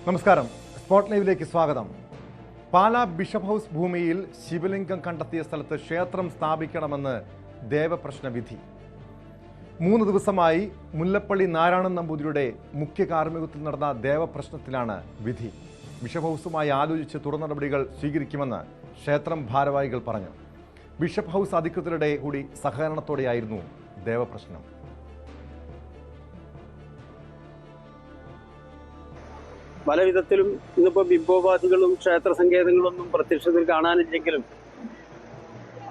നമസ്കാരം. സ്പോട്ട് ലൈവിലേക്ക് സ്വാഗതം. പാലാ ബിഷപ്പ് ഹൗസ് ഭൂമിയിൽ ശിവലിംഗം കണ്ടെത്തിയ സ്ഥലത്ത് ക്ഷേത്രം സ്ഥാപിക്കണമെന്ന് ദേവപ്രശ്ന വിധി. 3 ദിവസമായി മുല്ലപ്പള്ളി നാരായണൻ നമ്പൂതിരിയുടെ മുഖ്യ കാർമ്മികത്വത്തിൽ നടന്ന ദേവപ്രശ്നത്തിലാണ് വിധി. ബിഷപ്പ് ഹൗസുമായി ആലോചിച്ച് തുടർ നടപടികൾ സ്വീകരിക്കുമെന്ന് ക്ഷേത്രം ഭാരവാഹികൾ പറഞ്ഞു. ബിഷപ്പ് ഹൗസ് അധികൃതരുടെ കൂടി സഹകരണത്തോടെയായിരുന്നു ദേവപ്രശ്നം. പല വിധത്തിലും ഇന്നിപ്പോൾ ബിംബോപാധികളും ക്ഷേത്ര സങ്കേതങ്ങളൊന്നും പ്രത്യക്ഷത്തിൽ കാണാനില്ലെങ്കിലും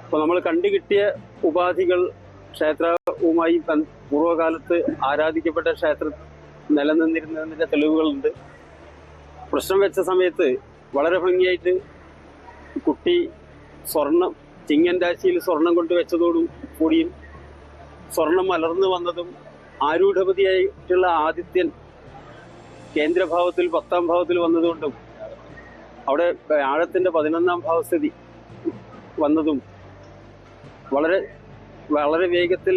ഇപ്പോൾ നമ്മൾ കണ്ടുകിട്ടിയ ഉപാധികൾ ക്ഷേത്രവുമായി പൂർവ്വകാലത്ത് ആരാധിക്കപ്പെട്ട ക്ഷേത്രം നിലനിന്നിരുന്നതിൻ്റെ തെളിവുകളുണ്ട്. പ്രശ്നം വെച്ച സമയത്ത് വളരെ ഭംഗിയായിട്ട് കുട്ടി സ്വർണം ചിങ്ങൻ രാശിയിൽ സ്വർണം കൊണ്ട് വെച്ചതോടു കൂടിയും സ്വർണം മലർന്നു വന്നതും ആരൂഢപതിയായിട്ടുള്ള ആദിത്യൻ കേന്ദ്രഭാവത്തിൽ 10ാം ഭാവത്തിൽ വന്നതുകൊണ്ടും അവിടെ ആഴത്തിൻ്റെ 11ാം ഭാവസ്ഥിതി വന്നതും വളരെ വളരെ വേഗത്തിൽ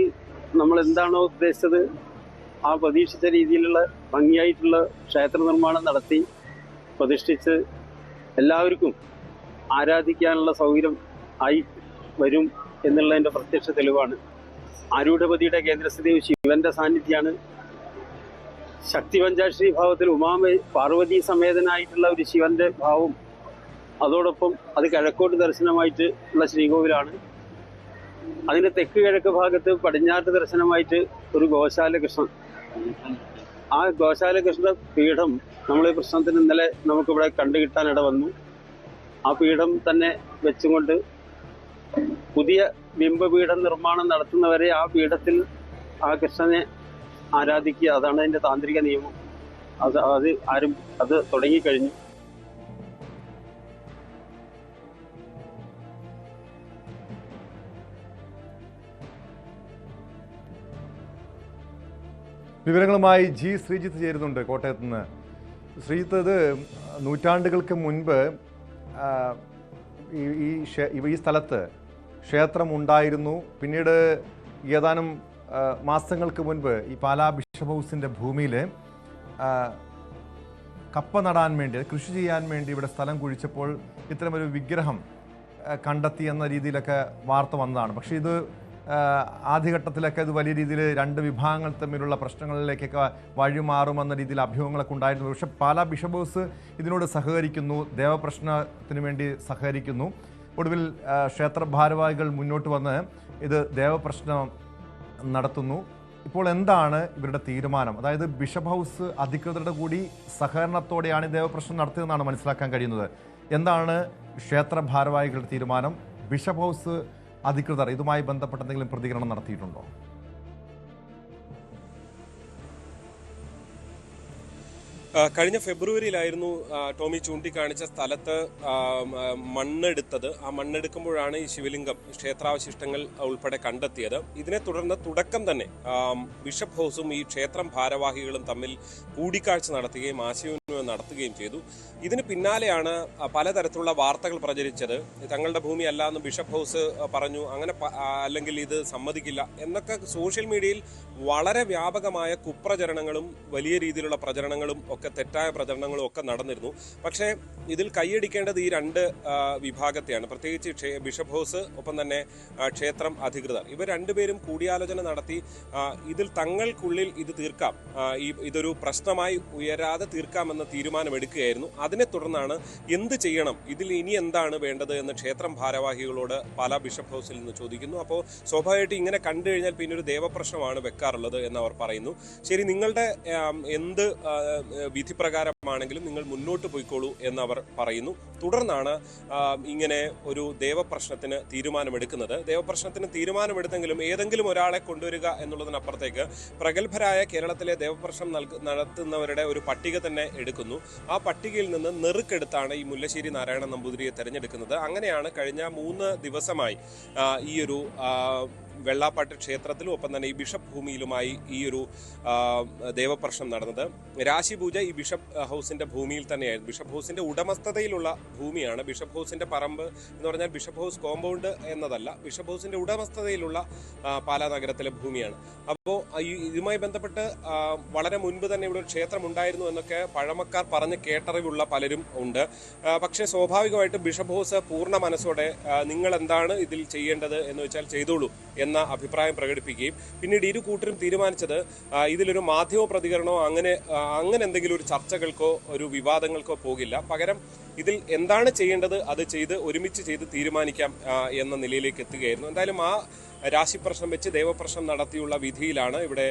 നമ്മൾ എന്താണോ ഉദ്ദേശിച്ചത് ആ പ്രതീക്ഷിച്ച രീതിയിലുള്ള ഭംഗിയായിട്ടുള്ള ക്ഷേത്ര നിർമ്മാണം നടത്തി പ്രതിഷ്ഠിച്ച് എല്ലാവർക്കും ആരാധിക്കാനുള്ള സൗകര്യം ആയി വരും എന്നുള്ളതിൻ്റെ പ്രത്യക്ഷ തെളിവാണ്. ആരൂഢപതിയുടെ കേന്ദ്രസ്ഥിതി ശിവന്റെ സാന്നിധ്യമാണ്. ശക്തി പഞ്ചാശ്രീ ഭാവത്തിൽ പാർവതി സമേതനായിട്ടുള്ള ഒരു ശിവന്റെ ഭാവം, അതോടൊപ്പം അത് കിഴക്കോട്ട് ദർശനമായിട്ട് ഉള്ള ശ്രീകോവിലാണ്. അതിന്റെ തെക്ക് കിഴക്ക് ഭാഗത്ത് പടിഞ്ഞാട്ട് ദർശനമായിട്ട് ഒരു ഗോശാലകൃഷ്ണൻ. ആ ഗോശാലകൃഷ്ണ പീഠം നമ്മൾ ഈ പ്രശ്നത്തിന് ഇന്നലെ നമുക്കിവിടെ കണ്ടുകിട്ടാനിട വന്നു. ആ പീഠം തന്നെ വെച്ചുകൊണ്ട് പുതിയ ബിംബപീഠം നിർമ്മാണം നടത്തുന്നവരെ ആ പീഠത്തിൽ ആ കൃഷ്ണനെ ആരാധിക്കുക, അതാണ് അതിന്റെ താന്ത്രിക നിയമം. അത് തുടങ്ങിക്കഴിഞ്ഞു. വിവരങ്ങളുമായി ജി ശ്രീജിത്ത് ചേരുന്നുണ്ട് കോട്ടയത്ത് നിന്ന്. ശ്രീജിത്ത്, ഇത് നൂറ്റാണ്ടുകൾക്ക് മുൻപ് ഈ സ്ഥലത്ത് ക്ഷേത്രം ഉണ്ടായിരുന്നു. പിന്നീട് ഏതാനും മാസങ്ങൾക്ക് മുൻപ് ഈ പാലാ ബിഷപ്പ് ഹൗസിൻ്റെ ഭൂമിയിൽ കപ്പ നടാൻ വേണ്ടി, കൃഷി ചെയ്യാൻ വേണ്ടി ഇവിടെ സ്ഥലം കുഴിച്ചപ്പോൾ ഇത്തരമൊരു വിഗ്രഹം കണ്ടെത്തി എന്ന രീതിയിലൊക്കെ വാർത്ത വന്നതാണ്. പക്ഷേ ഇത് ആദ്യഘട്ടത്തിലൊക്കെ ഇത് വലിയ രീതിയിൽ 2 വിഭാഗങ്ങൾ തമ്മിലുള്ള പ്രശ്നങ്ങളിലേക്കൊക്കെ വഴിമാറുമെന്ന രീതിയിൽ അഭ്യൂഹങ്ങളൊക്കെ ഉണ്ടായിരുന്നു. പക്ഷേ പാലാ ബിഷപ്പ് ഹൗസ് ഇതിനോട് സഹകരിക്കുന്നു, ദേവപ്രശ്നത്തിന് വേണ്ടി സഹകരിക്കുന്നു. ഒടുവിൽ ക്ഷേത്ര ഭാരവാഹികൾ മുന്നോട്ട് വന്ന് ഇത് ദേവപ്രശ്നം നടത്തുന്നു. ഇപ്പോൾ എന്താണ് ഇവരുടെ തീരുമാനം? അതായത് ബിഷപ്പ് ഹൗസ് അധികൃതരുടെ കൂടി സഹകരണത്തോടെയാണ് ഈ ദേവപ്രശ്നം നടത്തിയതെന്നാണ് മനസ്സിലാക്കാൻ കഴിയുന്നത്. എന്താണ് ക്ഷേത്ര ഭാരവാഹികളുടെ തീരുമാനം? ബിഷപ്പ് ഹൗസ് അധികൃതർ ഇതുമായി ബന്ധപ്പെട്ട എന്തെങ്കിലും പ്രതികരണം നടത്തിയിട്ടുണ്ടോ? കഴിഞ്ഞ ഫെബ്രുവരിയിലായിരുന്നു ടോമി ചൂണ്ടിക്കാണിച്ച സ്ഥലത്ത് മണ്ണെടുത്തത്. ആ മണ്ണെടുക്കുമ്പോഴാണ് ഈ ശിവലിംഗം ക്ഷേത്രാവശിഷ്ടങ്ങൾ ഉൾപ്പെടെ കണ്ടെത്തിയത്. ഇതിനെ തുടർന്ന് തുടക്കം തന്നെ ബിഷപ്പ് ഹൗസും ഈ ക്ഷേത്രം ഭാരവാഹികളും തമ്മിൽ കൂടിക്കാഴ്ച നടത്തുകയും ആശയവിനിമയം നടത്തുകയും ചെയ്തു. ഇതിന് പിന്നാലെയാണ് പലതരത്തിലുള്ള വാർത്തകൾ പ്രചരിച്ചത്. തങ്ങളുടെ ഭൂമി അല്ല എന്ന് ബിഷപ്പ് ഹൗസ് പറഞ്ഞു, അങ്ങനെ അല്ലെങ്കിൽ ഇത് സമ്മതിക്കില്ല എന്നൊക്കെ സോഷ്യൽ മീഡിയയിൽ വളരെ വ്യാപകമായ കുപ്രചരണങ്ങളും വലിയ രീതിയിലുള്ള പ്രചരണങ്ങളും തെറ്റായ പ്രചരണങ്ങളും ഒക്കെ നടന്നിരുന്നു. പക്ഷേ ഇതിൽ കൈയടിക്കേണ്ടത് ഈ 2 വിഭാഗത്തെയാണ്, പ്രത്യേകിച്ച് ബിഷപ്പ് ഹൗസ് ഒപ്പം തന്നെ ക്ഷേത്രം അധികൃതർ. ഇവർ രണ്ടുപേരും കൂടിയാലോചന നടത്തി ഇതിൽ തങ്ങൾക്കുള്ളിൽ ഇത് തീർക്കാം, ഇതൊരു പ്രശ്നമായി ഉയരാതെ തീർക്കാമെന്ന തീരുമാനമെടുക്കുകയായിരുന്നു. അതിനെ തുടർന്നാണ് എന്ത് ചെയ്യണം, ഇതിൽ ഇനി എന്താണ് വേണ്ടത് എന്ന് ക്ഷേത്രം ഭാരവാഹികളോട് പാലാ ബിഷപ്പ് ഹൗസിൽ നിന്ന് ചോദിക്കുന്നു. അപ്പോൾ സ്വാഭാവികമായിട്ട് ഇങ്ങനെ കണ്ടു കഴിഞ്ഞാൽ പിന്നെ ഒരു ദേവപ്രശ്നമാണ് വെക്കാറുള്ളത് എന്നവർ പറയുന്നു. ശരി, നിങ്ങളുടെ എന്ത് വിധി പ്രകാരമാണെങ്കിലും നിങ്ങൾ മുന്നോട്ട് പോയിക്കോളൂ എന്നവർ പറയുന്നു. തുടർന്നാണ് ഇങ്ങനെ ഒരു ദേവപ്രശ്നത്തിന് തീരുമാനമെടുക്കുന്നത്. ദേവപ്രശ്നത്തിന് തീരുമാനമെടുത്തെങ്കിലും ഏതെങ്കിലും ഒരാളെ കൊണ്ടുവരിക എന്നുള്ളതിനപ്പുറത്തേക്ക് പ്രഗത്ഭരായ കേരളത്തിലെ ദേവപ്രശ്നം നടത്തുന്നവരുടെ ഒരു പട്ടിക തന്നെ എടുക്കുന്നു. ആ പട്ടികയിൽ നിന്ന് നെറുക്കെടുത്താണ് ഈ മുല്ലശ്ശേരി നാരായണൻ നമ്പൂതിരിയെ തെരഞ്ഞെടുക്കുന്നത്. അങ്ങനെയാണ് കഴിഞ്ഞ 3 ദിവസമായി ഈ ഒരു വെള്ളാപ്പാട്ട് ക്ഷേത്രത്തിലും ഒപ്പം തന്നെ ഈ ബിഷപ്പ് ഭൂമിയിലുമായി ഈ ഒരു ദേവപ്രശ്നം നടന്നത്. രാശിപൂജ ഈ ബിഷപ്പ് ഹൗസിന്റെ ഭൂമിയിൽ തന്നെയായിരുന്നു. ബിഷപ്പ് ഹൗസിന്റെ ഉടമസ്ഥതയിലുള്ള ഭൂമിയാണ്. ബിഷപ്പ് ഹൗസിന്റെ പറമ്പ് എന്ന് പറഞ്ഞാൽ ബിഷപ്പ് ഹൗസ് കോമ്പൗണ്ട് എന്നതല്ല, ബിഷപ്പ് ഹൗസിന്റെ ഉടമസ്ഥതയിലുള്ള പാലാ നഗരത്തിലെ ഭൂമിയാണ്. അപ്പോൾ ഇതുമായി ബന്ധപ്പെട്ട് വളരെ മുൻപ് തന്നെ ഇവിടെ ഒരു ക്ഷേത്രം ഉണ്ടായിരുന്നു എന്നൊക്കെ പഴമക്കാർ പറഞ്ഞ് കേട്ടറിവുള്ള പലരും ഉണ്ട്. പക്ഷേ സ്വാഭാവികമായിട്ടും ബിഷപ്പ് ഹൗസ് പൂർണ്ണ മനസ്സോടെ നിങ്ങൾ എന്താണ് ഇതിൽ ചെയ്യേണ്ടത് എന്ന് വെച്ചാൽ ചെയ്തോളൂ എന്ന അഭിപ്രായം പ്രകടിപ്പിക്കുകയും പിന്നീട് ഇരു കൂട്ടരും തീരുമാനിച്ചത് ഇതിലൊരു മാധ്യമ പ്രതികരണമോ അങ്ങനെ എന്തെങ്കിലും ഒരു ചർച്ചകൾക്കോ ഒരു വിവാദങ്ങൾക്കോ പോകില്ല. പകരം ഇതിൽ എന്താണ് ചെയ്യേണ്ടത് അത് ചെയ്ത് ഒരുമിച്ച് ചെയ്ത് തീരുമാനിക്കാം എന്ന നിലയിലേക്ക് എത്തുകയായിരുന്നു. എന്തായാലും ആ രാശിപ്രശ്നം വെച്ച് ദേവപ്രശ്നം നടത്തിയുള്ള വിധിയിലാണ് ഇവിടെ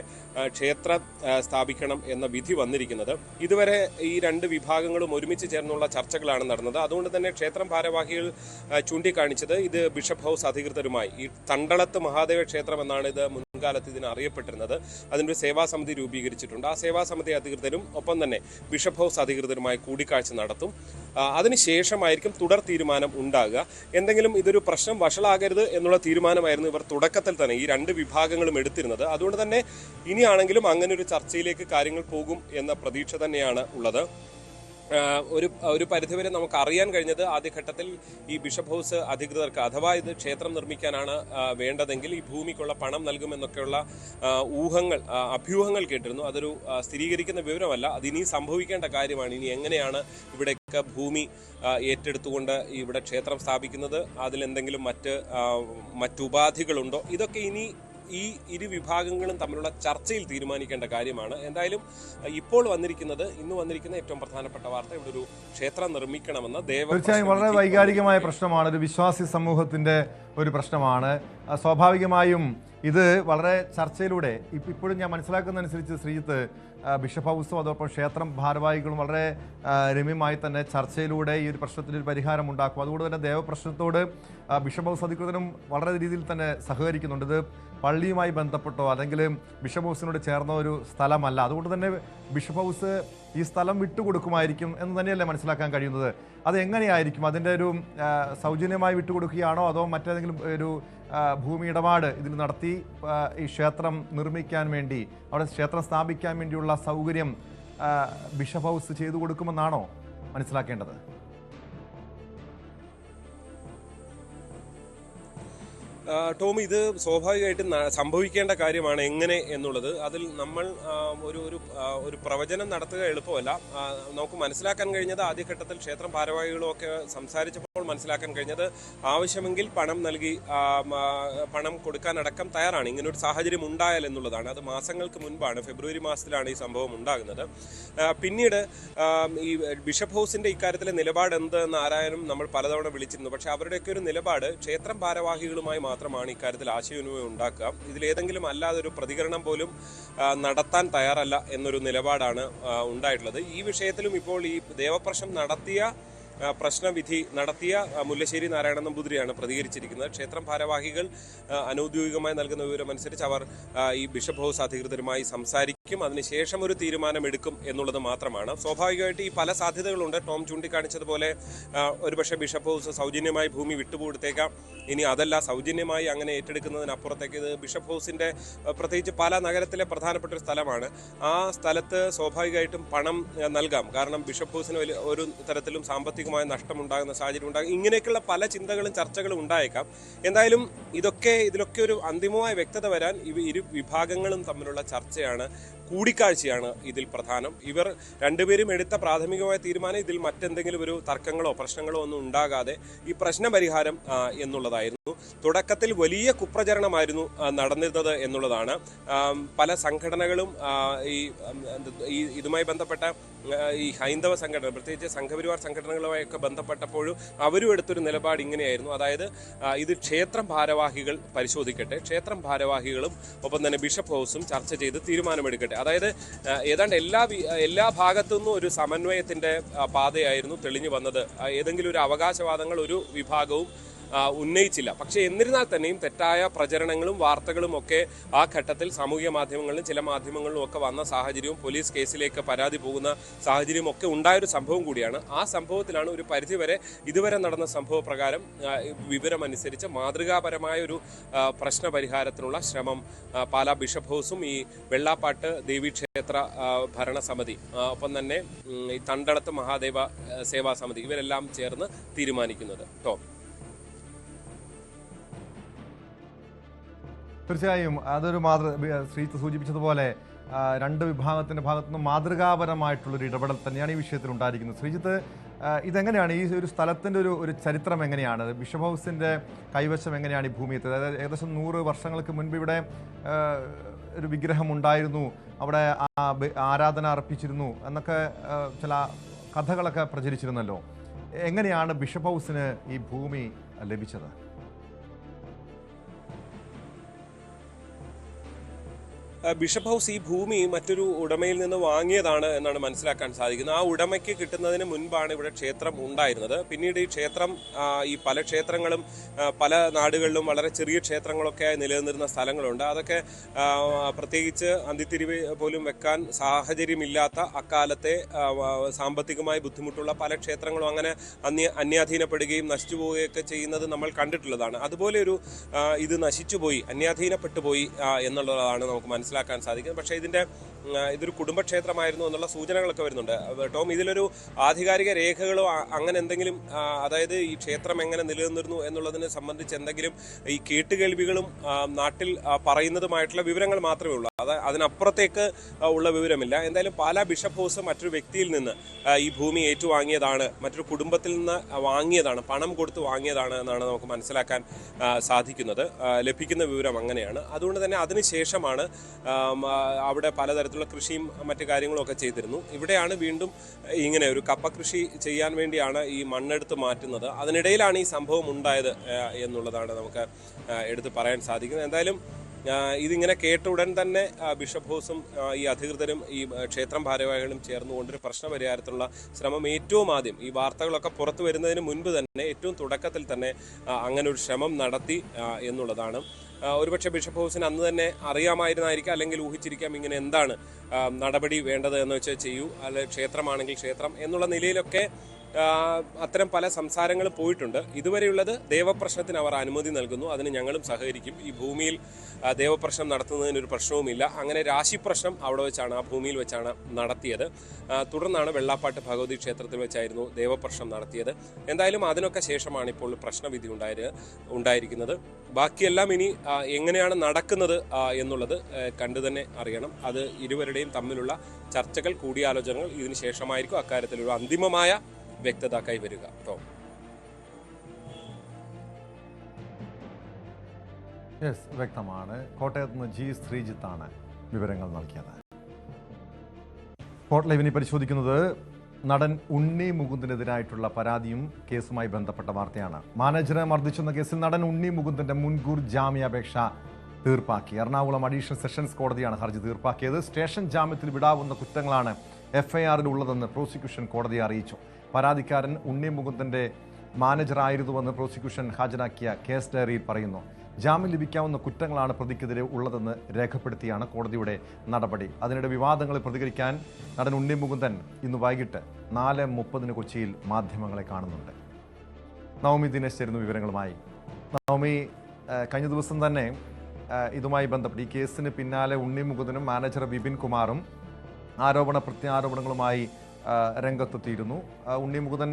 ക്ഷേത്രം സ്ഥാപിക്കണം എന്ന വിധി വന്നിരിക്കുന്നത്. ഇതുവരെ ഈ രണ്ട് വിഭാഗങ്ങളും ഒരുമിച്ച് ചേർന്നുള്ള ചർച്ചകളാണ് നടന്നത്. അതുകൊണ്ട് തന്നെ ക്ഷേത്രം ഭാരവാഹികൾ ചൂണ്ടിക്കാണിച്ചത് ഇത് ബിഷപ്പ് ഹൗസ് അധികൃതരുമായി, ഈ തണ്ടളത്ത് മഹാദേവ ക്ഷേത്രം എന്നാണ് ഇത് മുൻകാലത്ത് ഇതിന് അറിയപ്പെട്ടിരുന്നത്, അതിൻ്റെ സേവാസമിതി രൂപീകരിച്ചിട്ടുണ്ട്. ആ സേവാസമിതി അധികൃതരും ഒപ്പം തന്നെ ബിഷപ്പ് ഹൗസ് അധികൃതരുമായി കൂടിക്കാഴ്ച നടത്തും. അതിനുശേഷമായിരിക്കും തുടർ തീരുമാനം ഉണ്ടാകുക. എന്തെങ്കിലും ഇതൊരു പ്രശ്നം വഷളാകരുത് എന്നുള്ള തീരുമാനമായിരുന്നു ഇവർ തുടക്കത്തിൽ തന്നെ ഈ രണ്ട് വിഭാഗങ്ങളും എടുത്തിരുന്നത്. അതുകൊണ്ട് തന്നെ ഇനിയാണെങ്കിലും അങ്ങനെ ഒരു ചർച്ചയിലേക്ക് കാര്യങ്ങൾ പോകും എന്ന പ്രതീക്ഷ തന്നെയാണ് ഉള്ളത്. ഒരു പരിധിവരെ നമുക്ക് അറിയാൻ കഴിഞ്ഞത് ആദ്യഘട്ടത്തിൽ ഈ ബിഷപ്പ് ഹൗസ് അധികൃതർക്ക് അഥവാ ഇത് ക്ഷേത്രം നിർമ്മിക്കാനാണ് വേണ്ടതെങ്കിൽ ഈ ഭൂമിക്കുള്ള പണം നൽകുമെന്നൊക്കെയുള്ള അഭ്യൂഹങ്ങൾ കേട്ടിരുന്നു. അതൊരു സ്ഥിരീകരിക്കുന്ന വിവരമല്ല, അത് ഇനി സംഭവിക്കേണ്ട കാര്യമാണ്. ഇനി എങ്ങനെയാണ് ഇവിടെയൊക്കെ ഭൂമി ഏറ്റെടുത്തുകൊണ്ട് ഇവിടെ ക്ഷേത്രം സ്ഥാപിക്കുന്നത്, അതിലെന്തെങ്കിലും മറ്റുപാധികളുണ്ടോ, ഇതൊക്കെ ഇനി ഈ ഇരു വിഭാഗങ്ങളും തമ്മിലുള്ള ചർച്ചയിൽ തീരുമാനിക്കേണ്ട കാര്യമാണ്. എന്തായാലും ഇന്ന് വന്നിരിക്കുന്ന ഏറ്റവും പ്രധാനപ്പെട്ട വാർത്ത ഇവിടെ ഒരു ക്ഷേത്രം നിർമ്മിക്കണമെന്ന് തീർച്ചയായും വളരെ വൈകാരികമായ പ്രശ്നമാണ്, ഒരു വിശ്വാസി സമൂഹത്തിന്റെ ഒരു പ്രശ്നമാണ്. സ്വാഭാവികമായും ഇത് വളരെ ചർച്ചയിലൂടെ ഇപ്പോഴും ഞാൻ മനസ്സിലാക്കുന്നതനുസരിച്ച് ശ്രീജിത്ത് ബിഷപ്പ് ഹൗസും അതോടൊപ്പം ക്ഷേത്രം ഭാരവാഹികളും വളരെ രമ്യമായി തന്നെ ചർച്ചയിലൂടെ ഈ ഒരു പ്രശ്നത്തിനൊരു പരിഹാരം ഉണ്ടാക്കും. അതുകൊണ്ട് തന്നെ ദേവപ്രശ്നത്തോട് ബിഷപ്പ് ഹൗസ് അധികൃതരും വളരെ രീതിയിൽ തന്നെ സഹകരിക്കുന്നുണ്ട്. ഇത് പള്ളിയുമായി ബന്ധപ്പെട്ടോ അല്ലെങ്കിൽ ബിഷപ്പ് ഹൗസിനോട് ചേർന്ന ഒരു സ്ഥലമല്ല. അതുകൊണ്ട് തന്നെ ബിഷപ്പ് ഹൗസ് ഈ സ്ഥലം വിട്ടുകൊടുക്കുമായിരിക്കും എന്ന് തന്നെയല്ലേ മനസ്സിലാക്കാൻ കഴിയുന്നത്. അത് എങ്ങനെയായിരിക്കും? അതിൻ്റെ ഒരു സൗജന്യമായി വിട്ടുകൊടുക്കുകയാണോ അതോ മറ്റേതെങ്കിലും ഒരു ഭൂമി ഇടപാട് ഇതിൽ നടത്തി ഈ ക്ഷേത്രം നിർമ്മിക്കാൻ വേണ്ടി, അവിടെ ക്ഷേത്രം സ്ഥാപിക്കാൻ വേണ്ടിയുള്ള സൗകര്യം ബിഷപ്പ് ഹൗസ് ചെയ്തു കൊടുക്കുമെന്നാണോ മനസ്സിലാക്കേണ്ടത്? ടോം, ഇത് സ്വാഭാവികമായിട്ടും സംഭവിക്കേണ്ട കാര്യമാണ്. എങ്ങനെ എന്നുള്ളത് അതിൽ നമ്മൾ ഒരു പ്രവചനം നടത്തുക എളുപ്പമല്ല. നമുക്ക് മനസ്സിലാക്കാൻ കഴിഞ്ഞത് ആദ്യഘട്ടത്തിൽ ക്ഷേത്രം ഭാരവാഹികളും ഒക്കെ സംസാരിച്ചപ്പോൾ മനസ്സിലാക്കാൻ കഴിഞ്ഞത് ആവശ്യമെങ്കിൽ പണം നൽകി പണം കൊടുക്കാനടക്കം തയ്യാറാണ്, ഇങ്ങനെ ഒരു സാഹചര്യം ഉണ്ടായാൽ എന്നുള്ളതാണ്. അത് മാസങ്ങൾക്ക് മുൻപാണ്, ഫെബ്രുവരി മാസത്തിലാണ് ഈ സംഭവം ഉണ്ടാകുന്നത്. പിന്നീട് ഈ ബിഷപ്പ് ഹൗസിന്റെ ഇക്കാര്യത്തിലെ നിലപാട് എന്തെന്ന് ആരായാലും നമ്മൾ പലതവണ വിളിച്ചിരുന്നു. പക്ഷെ അവരുടെയൊക്കെ ഒരു നിലപാട് ക്ഷേത്രം ഭാരവാഹികളുമായി മാത്രമാണ് ഇക്കാര്യത്തിൽ ആശയവിനിമയം ഉണ്ടാക്കുക, ഇതിലേതെങ്കിലും അല്ലാതെ ഒരു പ്രതികരണം പോലും നടത്താൻ തയ്യാറല്ല എന്നൊരു നിലപാടാണ് ഉണ്ടായിട്ടുള്ളത്. ഈ വിഷയത്തിലും ഇപ്പോൾ ഈ ദേവപ്രശ്നം പ്രശ്നവിധി നടത്തിയ മുല്ലശ്ശേരി നാരായണ നമ്പൂതിരിയാണ് പ്രതികരിച്ചിരിക്കുന്നത്. ക്ഷേത്രം ഭാരവാഹികൾ അനൌദ്യോഗികമായി നൽകുന്ന വിവരമനുസരിച്ച് അവർ ഈ ബിഷപ്പ് ഹൗസ് അധികൃതരുമായി സംസാരിക്കും, അതിനുശേഷം ഒരു തീരുമാനമെടുക്കും എന്നുള്ളത് മാത്രമാണ്. സ്വാഭാവികമായിട്ട് ഈ പല സാധ്യതകളുണ്ട്. ടോം ചൂണ്ടിക്കാണിച്ചതുപോലെ ഒരുപക്ഷെ ബിഷപ്പ് ഹൗസ് സൗജന്യമായി ഭൂമി വിട്ടുകൊടുത്തേക്കാം. ഇനി അതല്ല, സൗജന്യമായി അങ്ങനെ ഏറ്റെടുക്കുന്നതിനപ്പുറത്തേക്ക് ഇത് ബിഷപ്പ് ഹൗസിന്റെ പ്രത്യേകിച്ച് പാലാ നഗരത്തിലെ പ്രധാനപ്പെട്ട ഒരു സ്ഥലമാണ്. ആ സ്ഥലത്ത് സ്വാഭാവികമായിട്ടും പണം നൽകാം, കാരണം ബിഷപ്പ് ഹൗസിന് ഒരു തരത്തിലും സാമ്പത്തിക നഷ്ടമുണ്ടാകുന്ന സാഹചര്യം ഉണ്ടാകും. ഇങ്ങനെയൊക്കെയുള്ള പല ചിന്തകളും ചർച്ചകളും ഉണ്ടായേക്കാം. എന്തായാലും ഇതിലൊക്കെ ഒരു അന്തിമമായ വ്യക്തത വരാൻ ഇരു വിഭാഗങ്ങളും തമ്മിലുള്ള ചർച്ചയാണ്, കൂടിക്കാഴ്ചയാണ് ഇതിൽ പ്രധാനം. ഇവർ രണ്ടുപേരും എടുത്ത പ്രാഥമികമായ തീരുമാനം ഇതിൽ മറ്റെന്തെങ്കിലും ഒരു തർക്കങ്ങളോ പ്രശ്നങ്ങളോ ഒന്നും ഉണ്ടാകാതെ ഈ പ്രശ്നപരിഹാരം എന്നുള്ളതായിരുന്നു. തുടക്കത്തിൽ വലിയ കുപ്രചരണമായിരുന്നു നടന്നിരുന്നത് എന്നുള്ളതാണ്. പല സംഘടനകളും ഇതുമായി ബന്ധപ്പെട്ട ഈ ഹൈന്ദവ സംഘടന, പ്രത്യേകിച്ച് സംഘപരിവാർ സംഘടനകളുമായൊക്കെ ബന്ധപ്പെട്ടപ്പോഴും അവരും എടുത്തൊരു നിലപാട് ഇങ്ങനെയായിരുന്നു. അതായത് ഇത് ക്ഷേത്രം ഭാരവാഹികൾ പരിശോധിക്കട്ടെ, ക്ഷേത്രം ഭാരവാഹികളും ഒപ്പം തന്നെ ബിഷപ്പ് ഹൗസും ചർച്ച ചെയ്ത് തീരുമാനമെടുക്കട്ടെ. അതായത് ഏതാണ്ട് എല്ലാ ഭാഗത്തു നിന്നും ഒരു സമന്വയത്തിന്റെ പാതയായിരുന്നു തെളിഞ്ഞു വന്നത്. ഏതെങ്കിലും ഒരു അവകാശവാദങ്ങൾ ഒരു വിഭാഗവും ഉന്നയിച്ചില്ല. പക്ഷേ എന്നിരുന്നാൽ തന്നെയും തെറ്റായ പ്രചരണങ്ങളും വാർത്തകളും ഒക്കെ ആ ഘട്ടത്തിൽ സാമൂഹിക മാധ്യമങ്ങളിലും ചില മാധ്യമങ്ങളിലും ഒക്കെ വന്ന സാഹചര്യവും പോലീസ് കേസിലേക്ക് പരാതി പോകുന്ന സാഹചര്യവും ഒക്കെ ഉണ്ടായൊരു സംഭവം കൂടിയാണ്. ആ സംഭവത്തിലാണ് ഒരു പരിധിവരെ ഇതുവരെ നടന്ന സംഭവ പ്രകാരം വിവരമനുസരിച്ച് മാതൃകാപരമായ ഒരു പ്രശ്ന പരിഹാരത്തിനുള്ള ശ്രമം പാലാ ബിഷപ്പ് ഹൗസും ഈ വെള്ളാപ്പാട്ട് ദേവീക്ഷേത്ര ഭരണസമിതി ഒപ്പം തന്നെ ഈ തണ്ടടത്ത് മഹാദേവ സേവാ സമിതി ഇവരെല്ലാം ചേർന്ന് തീരുമാനിക്കുന്നത്. തീർച്ചയായും അതൊരു ശ്രീജിത്ത് സൂചിപ്പിച്ചതുപോലെ രണ്ട് വിഭാഗത്തിന്റെ ഭാഗത്തുനിന്ന് മാതൃകാപരമായിട്ടുള്ളൊരു ഇടപെടൽ തന്നെയാണ് ഈ വിഷയത്തിൽ ഉണ്ടായിരിക്കുന്നത്. ശ്രീജിത്ത്, ഇതെങ്ങനെയാണ് ഈ ഒരു സ്ഥലത്തിൻ്റെ ഒരു ചരിത്രം എങ്ങനെയാണ്? ബിഷപ്പ് ഹൗസിൻ്റെ കൈവശം എങ്ങനെയാണ് ഈ ഭൂമി എത്തിയത്? അതായത് ഏകദേശം 100 വർഷങ്ങൾക്ക് മുൻപ് ഇവിടെ ഒരു വിഗ്രഹം ഉണ്ടായിരുന്നു, അവിടെ ആരാധന അർപ്പിച്ചിരുന്നു എന്നൊക്കെ ചില കഥകളൊക്കെ പ്രചരിച്ചിരുന്നല്ലോ. എങ്ങനെയാണ് ബിഷപ്പ് ഹൗസിന് ഈ ഭൂമി ലഭിച്ചത്? ബിഷപ്പ് ഹൗസ് ഈ ഭൂമി മറ്റൊരു ഉടമയിൽ നിന്ന് വാങ്ങിയതാണ് എന്നാണ് മനസ്സിലാക്കാൻ സാധിക്കുന്നത്. ആ ഉടമയ്ക്ക് കിട്ടുന്നതിന് മുൻപാണ് ഇവിടെ ക്ഷേത്രം ഉണ്ടായിരുന്നത്. പിന്നീട് ഈ ക്ഷേത്രം ഈ പല ക്ഷേത്രങ്ങളും പല നാടുകളിലും വളരെ ചെറിയ ക്ഷേത്രങ്ങളൊക്കെ നിലനിന്നിരുന്ന സ്ഥലങ്ങളുണ്ട്. അതൊക്കെ പ്രത്യേകിച്ച് അന്തിത്തിരിവ് പോലും വെക്കാൻ സാഹചര്യമില്ലാത്ത അക്കാലത്തെ സാമ്പത്തികമായി ബുദ്ധിമുട്ടുള്ള പല ക്ഷേത്രങ്ങളും അങ്ങനെ അന്യാധീനപ്പെടുകയും നശിച്ചു പോവുകയൊക്കെ ചെയ്യുന്നത് നമ്മൾ കണ്ടിട്ടുള്ളതാണ്. അതുപോലെ ഇത് നശിച്ചുപോയി, അന്യാധീനപ്പെട്ടു പോയി എന്നുള്ളതാണ് നമുക്ക് മനസ്സിലാക്കാൻ സാധിക്കും. പക്ഷേ ഇതൊരു കുടുംബക്ഷേത്രമായിരുന്നു എന്നുള്ള സൂചനകളൊക്കെ വരുന്നുണ്ട്. ടോം, ഇതിലൊരു ആധികാരിക രേഖകളോ അങ്ങനെ എന്തെങ്കിലും, അതായത് ഈ ക്ഷേത്രം എങ്ങനെ നിലനിന്നിരുന്നു എന്നുള്ളതിനെ സംബന്ധിച്ച് എന്തെങ്കിലും ഈ കേട്ടുകേൾവികളും നാട്ടിൽ പറയുന്നതുമായിട്ടുള്ള വിവരങ്ങൾ മാത്രമേ ഉള്ളൂ. അതിനപ്പുറത്തേക്ക് ഉള്ള വിവരമില്ല. എന്തായാലും പാലാ ബിഷപ്പ് ഹൗസ് മറ്റൊരു വ്യക്തിയിൽ നിന്ന് ഈ ഭൂമി ഏറ്റുവാങ്ങിയതാണ്, മറ്റൊരു കുടുംബത്തിൽ നിന്ന് വാങ്ങിയതാണ്, പണം കൊടുത്ത് വാങ്ങിയതാണ് എന്നാണ് നമുക്ക് മനസ്സിലാക്കാൻ സാധിക്കുന്നത്. ലഭിക്കുന്ന വിവരം അങ്ങനെയാണ്. അതുകൊണ്ട് തന്നെ അതിനുശേഷമാണ് അവിടെ പലതരത്തിലുള്ള കൃഷിയും മറ്റു കാര്യങ്ങളും ഒക്കെ ചെയ്തിരുന്നു. ഇവിടെയാണ് വീണ്ടും ഇങ്ങനെ ഒരു കപ്പ കൃഷി ചെയ്യാൻ വേണ്ടിയാണ് ഈ മണ്ണെടുത്ത് മാറ്റുന്നത്. അതിനിടയിലാണ് ഈ സംഭവം ഉണ്ടായത് എന്നുള്ളതാണ് നമുക്ക് എടുത്ത് പറയാൻ സാധിക്കുന്നത്. എന്തായാലും ഇതിങ്ങനെ കേട്ട ഉടൻ തന്നെ ബിഷപ്പ് ഹൗസും ഈ അധികൃതരും ഈ ക്ഷേത്രം ഭാരവാഹികളും ചേർന്നുകൊണ്ടൊരു പ്രശ്ന പരിഹാരത്തിനുള്ള ശ്രമം ഏറ്റവും ആദ്യം ഈ വാർത്തകളൊക്കെ പുറത്തു വരുന്നതിന് മുൻപ് തന്നെ ഏറ്റവും തുടക്കത്തിൽ തന്നെ അങ്ങനെ ഒരു ശ്രമം നടത്തി എന്നുള്ളതാണ്. ഒരുപക്ഷെ ബിഷപ്പ് ഹൗസിന് അന്ന് തന്നെ അറിയാമായിരുന്നായിരിക്കാം, അല്ലെങ്കിൽ ഊഹിച്ചിരിക്കാം ഇങ്ങനെ എന്താണ് നടപടി വേണ്ടത് എന്ന് വെച്ചാൽ ചെയ്യൂ, അല്ലെ ക്ഷേത്രമാണെങ്കിൽ ക്ഷേത്രം എന്നുള്ള നിലയിലൊക്കെ അത്തരം പല സംസാരങ്ങളും പോയിട്ടുണ്ട്. ഇതുവരെയുള്ളത് ദേവപ്രശ്നത്തിന് അവർ അനുമതി നൽകുന്നു, അതിന് ഞങ്ങളും സഹകരിക്കും. ഈ ഭൂമിയിൽ ദേവപ്രശ്നം നടത്തുന്നതിനൊരു പ്രശ്നവുമില്ല. അങ്ങനെ രാശിപ്രശ്നം അവിടെ വെച്ചാണ്, ആ ഭൂമിയിൽ വെച്ചാണ് നടത്തിയത്. തുടർന്നാണ് വെള്ളാപ്പാട്ട് ഭഗവതി ക്ഷേത്രത്തിൽ വെച്ചായിരുന്നു ദേവപ്രശ്നം നടത്തിയത്. എന്തായാലും അതിനൊക്കെ ശേഷമാണ് ഇപ്പോൾ പ്രശ്നവിധി ഉണ്ടായിരിക്കുന്നത്. ബാക്കിയെല്ലാം ഇനി എങ്ങനെയാണ് നടക്കുന്നത് എന്നുള്ളത് കണ്ടു തന്നെ അറിയണം. അത് ഇരുവരുടെയും തമ്മിലുള്ള ചർച്ചകൾ, കൂടിയാലോചനകൾ ഇതിന് ശേഷമായിരിക്കും അക്കാര്യത്തിൽ ഒരു അന്തിമമായ വ്യക്തത കൈവരിക. വ്യക്തമാണ്. കോട്ടയത്ത് നിന്ന് ജി ശ്രീജിത്താണ് വിവരങ്ങൾ നൽകിയത്. സ്പോട്ട് ലൈവിനെ പരിശോധിക്കുന്നത് നടൻ ഉണ്ണി മുകുന്ദനെതിരായിട്ടുള്ള പരാതിയും കേസുമായി ബന്ധപ്പെട്ട വാർത്തയാണ്. മാനേജറെ മർദ്ദിച്ചെന്ന കേസിൽ നടൻ ഉണ്ണി മുകുന്ദന്റെ മുൻകൂർ ജാമ്യാപേക്ഷ തീർപ്പാക്കി. എറണാകുളം അഡീഷണൽ സെഷൻസ് കോടതിയാണ് ഹർജി തീർപ്പാക്കിയത്. സ്റ്റേഷൻ ജാമ്യത്തിൽ വിടാവുന്ന കുറ്റങ്ങളാണ് FIR-ൽ ഉള്ളതെന്ന് പ്രോസിക്യൂഷൻ കോടതിയെ അറിയിച്ചു. പരാതിക്കാരൻ ഉണ്ണി മുകുന്ദന്റെ മാനേജറായിരുന്നുവെന്ന് പ്രോസിക്യൂഷൻ ഹാജരാക്കിയ കേസ് ഡയറിയിൽ പറയുന്നു. ജാമ്യം ലഭിക്കാവുന്ന കുറ്റങ്ങളാണ് പ്രതിക്കെതിരെ ഉള്ളതെന്ന് രേഖപ്പെടുത്തിയാണ് കോടതിയുടെ നടപടി. അതിനിടെ വിവാദങ്ങളിൽ പ്രതികരിക്കാൻ നടൻ ഉണ്ണി മുകുന്ദൻ ഇന്ന് വൈകിട്ട് 4:30 കൊച്ചിയിൽ മാധ്യമങ്ങളെ കാണുന്നുണ്ട്. നവമി ദിനേശ് ചേരുന്നു വിവരങ്ങളുമായി. നവമി, കഴിഞ്ഞ ദിവസം തന്നെ ഇതുമായി ബന്ധപ്പെട്ട് ഈ കേസിന് പിന്നാലെ ഉണ്ണി മുകുന്ദനും മാനേജർ വിപിൻ കുമാറും പ്രത്യാരോപണങ്ങളുമായി രംഗത്തെത്തിയിരുന്നു. ഉണ്ണി മുകുന്ദൻ